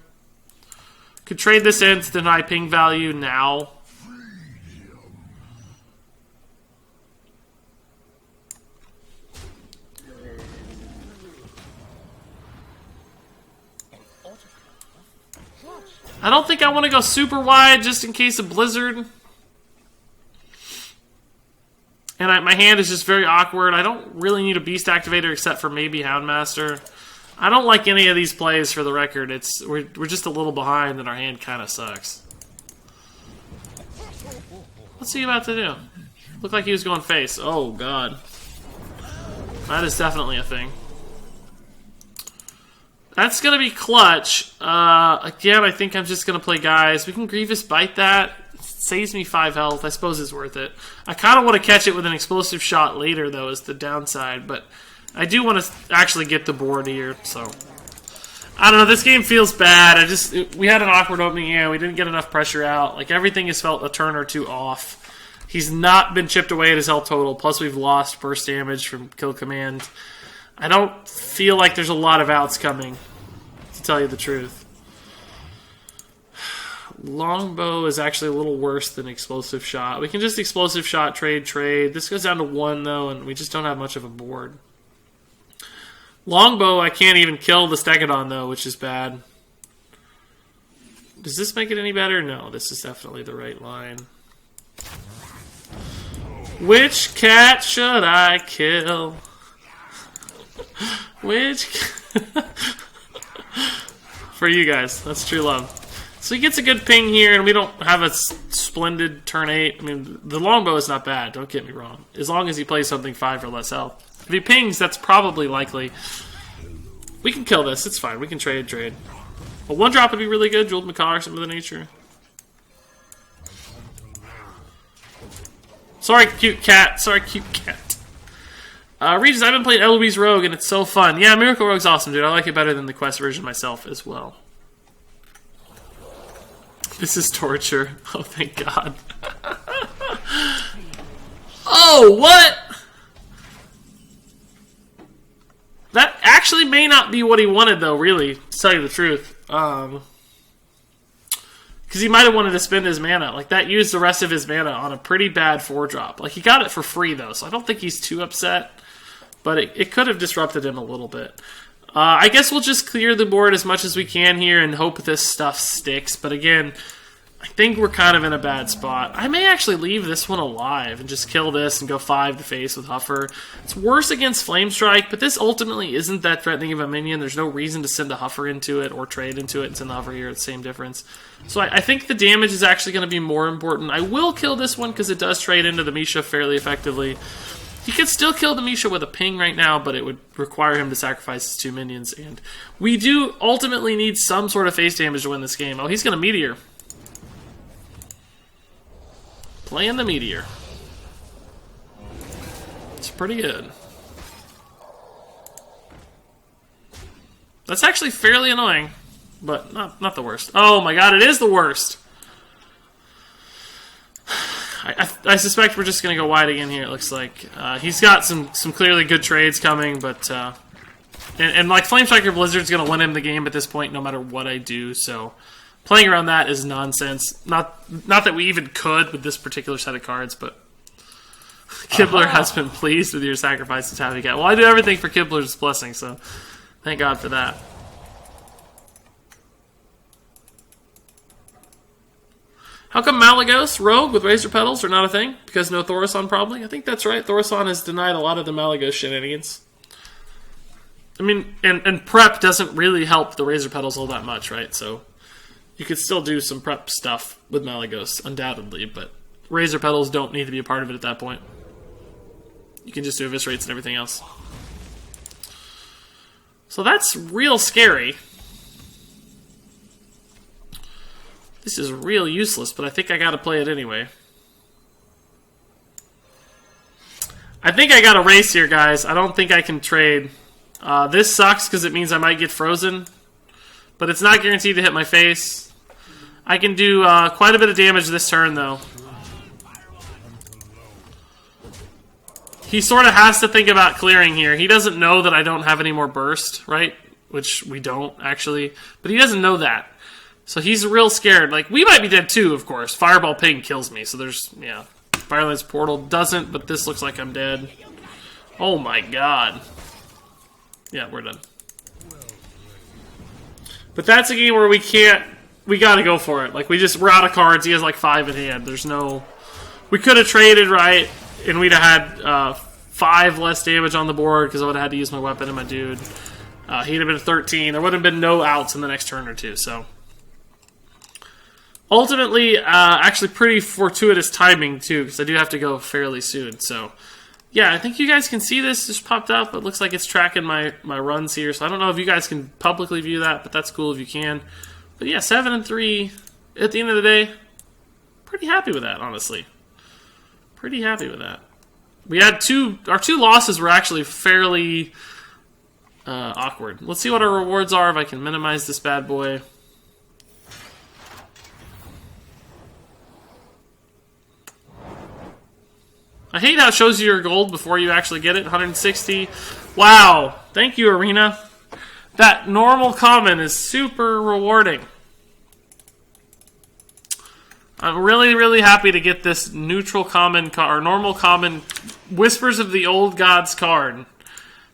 Could trade this in to deny ping value now. I don't think I want to go super wide just in case of Blizzard. And my hand is just very awkward. I don't really need a Beast Activator except for maybe Houndmaster. I don't like any of these plays for the record. We're just a little behind and our hand kind of sucks. What's he about to do? Looked like he was going face. Oh, God. That is definitely a thing. That's going to be clutch. Again, I think I'm just going to play guys. We can Grievous Bite that. It saves me 5 health. I suppose it's worth it. I kind of want to catch it with an Explosive Shot later, though, is the downside. But I do want to actually get the board here, so... I don't know, this game feels bad. We had an awkward opening hand. We didn't get enough pressure out. Like, everything has felt a turn or 2 off. He's not been chipped away at his health total. Plus, we've lost burst damage from Kill Command. I don't feel like there's a lot of outs coming, to tell you the truth. Longbow is actually a little worse than Explosive Shot. We can just Explosive Shot, trade. This goes down to 1, though, and we just don't have much of a board. Longbow, I can't even kill the Stegodon, though, which is bad. Does this make it any better? No, this is definitely the right line. Which cat should I kill? Which... For you guys. That's true love. So he gets a good ping here, and we don't have a splendid turn 8. I mean, the longbow is not bad, don't get me wrong. As long as he plays something 5 or less health. If he pings, that's probably likely. We can kill this, it's fine. We can trade. A 1-drop would be really good, Jeweled Macaw or something of the nature. Sorry, cute cat. Regis, I've been playing Eloise Rogue, and it's so fun. Yeah, Miracle Rogue's awesome, dude. I like it better than the quest version myself as well. This is torture. Oh, thank God. Oh, what? That actually may not be what he wanted, though, really, to tell you the truth. Because he might have wanted to spend his mana. Like, that used the rest of his mana on a pretty bad 4-drop. Like, he got it for free, though, so I don't think he's too upset. But it could have disrupted him a little bit. I guess we'll just clear the board as much as we can here and hope this stuff sticks. But again, I think we're kind of in a bad spot. I may actually leave this one alive and just kill this and go 5 to face with Huffer. It's worse against Flame Strike, but this ultimately isn't that threatening of a minion. There's no reason to send a Huffer into it or trade into it and send the Huffer here. It's the same difference. So I think the damage is actually going to be more important. I will kill this one because it does trade into the Misha fairly effectively. He could still kill the Misha with a ping right now, but it would require him to sacrifice his 2 minions. And we do ultimately need some sort of face damage to win this game. Oh, he's going to Meteor. Playing the Meteor. It's pretty good. That's actually fairly annoying, but not the worst. Oh my God, it is the worst. I suspect we're just going to go wide again here, it looks like. He's got some clearly good trades coming, but... And like, Flame Striker Blizzard's going to win him the game at this point, no matter what I do, so... Playing around that is nonsense. Not that we even could with this particular set of cards, but... Kibler has been pleased with your sacrifice to Tabby Cat. Well, I do everything for Kibler's blessing, so... Thank God for that. How come Malagos, Rogue, with Razor Petals are not a thing? Because no Thaurissan, probably? I think that's right. Thaurissan has denied a lot of the Malagos shenanigans. I mean, and prep doesn't really help the Razor Petals all that much, right? So, you could still do some prep stuff with Malagos, undoubtedly, but Razor Petals don't need to be a part of it at that point. You can just do Eviscerates and everything else. So that's real scary. This is real useless, but I think I gotta play it anyway. I think I got a race here, guys. I don't think I can trade. This sucks because it means I might get frozen, but it's not guaranteed to hit my face. I can do quite a bit of damage this turn, though. He sort of has to think about clearing here. He doesn't know that I don't have any more burst, right? Which we don't, actually. But he doesn't know that. So he's real scared. Like, we might be dead too, of course. Fireball Ping kills me, so there's, yeah. Firelance Portal doesn't, but this looks like I'm dead. Oh my God. Yeah, we're done. But that's a game where we gotta go for it. Like, we're out of cards. He has like 5 in hand. There's no... We could have traded, right? And we'd have had 5 less damage on the board because I would have had to use my weapon and my dude. He'd have been 13. There would have been no outs in the next turn or two, so... Ultimately, actually pretty fortuitous timing, too, because I do have to go fairly soon. So, yeah, I think you guys can see this just popped up. It looks like it's tracking my runs here. So I don't know if you guys can publicly view that, but that's cool if you can. But yeah, 7-3. At the end of the day, pretty happy with that, honestly. Pretty happy with that. We had our two losses were actually fairly awkward. Let's see what our rewards are if I can minimize this bad boy. I hate how it shows you your gold before you actually get it. 160. Wow. Thank you, Arena. That normal common is super rewarding. I'm really, really happy to get this neutral common card, or normal common Whispers of the Old Gods card.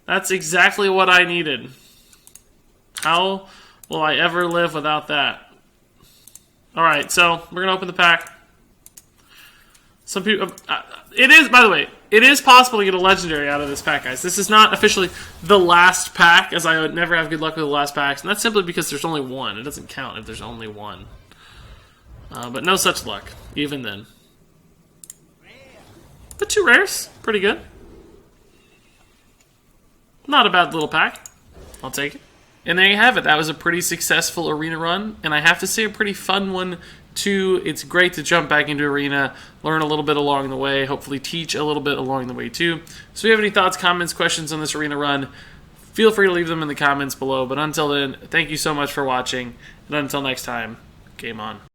That's exactly what I needed. How will I ever live without that? Alright, so we're going to open the pack. Some people... it is, by the way, it is possible to get a legendary out of this pack, guys. This is not officially the last pack, as I would never have good luck with the last packs. And that's simply because there's only one. It doesn't count if there's only one. But no such luck, even then. But 2 rares. Pretty good. Not a bad little pack. I'll take it. And there you have it. That was a pretty successful arena run. And I have to say a pretty fun one, too. It's great to jump back into arena, learn a little bit along the way, hopefully teach a little bit along the way, too. So if you have any thoughts, comments, questions on this arena run, feel free to leave them in the comments below. But until then, thank you so much for watching. And until next time, game on.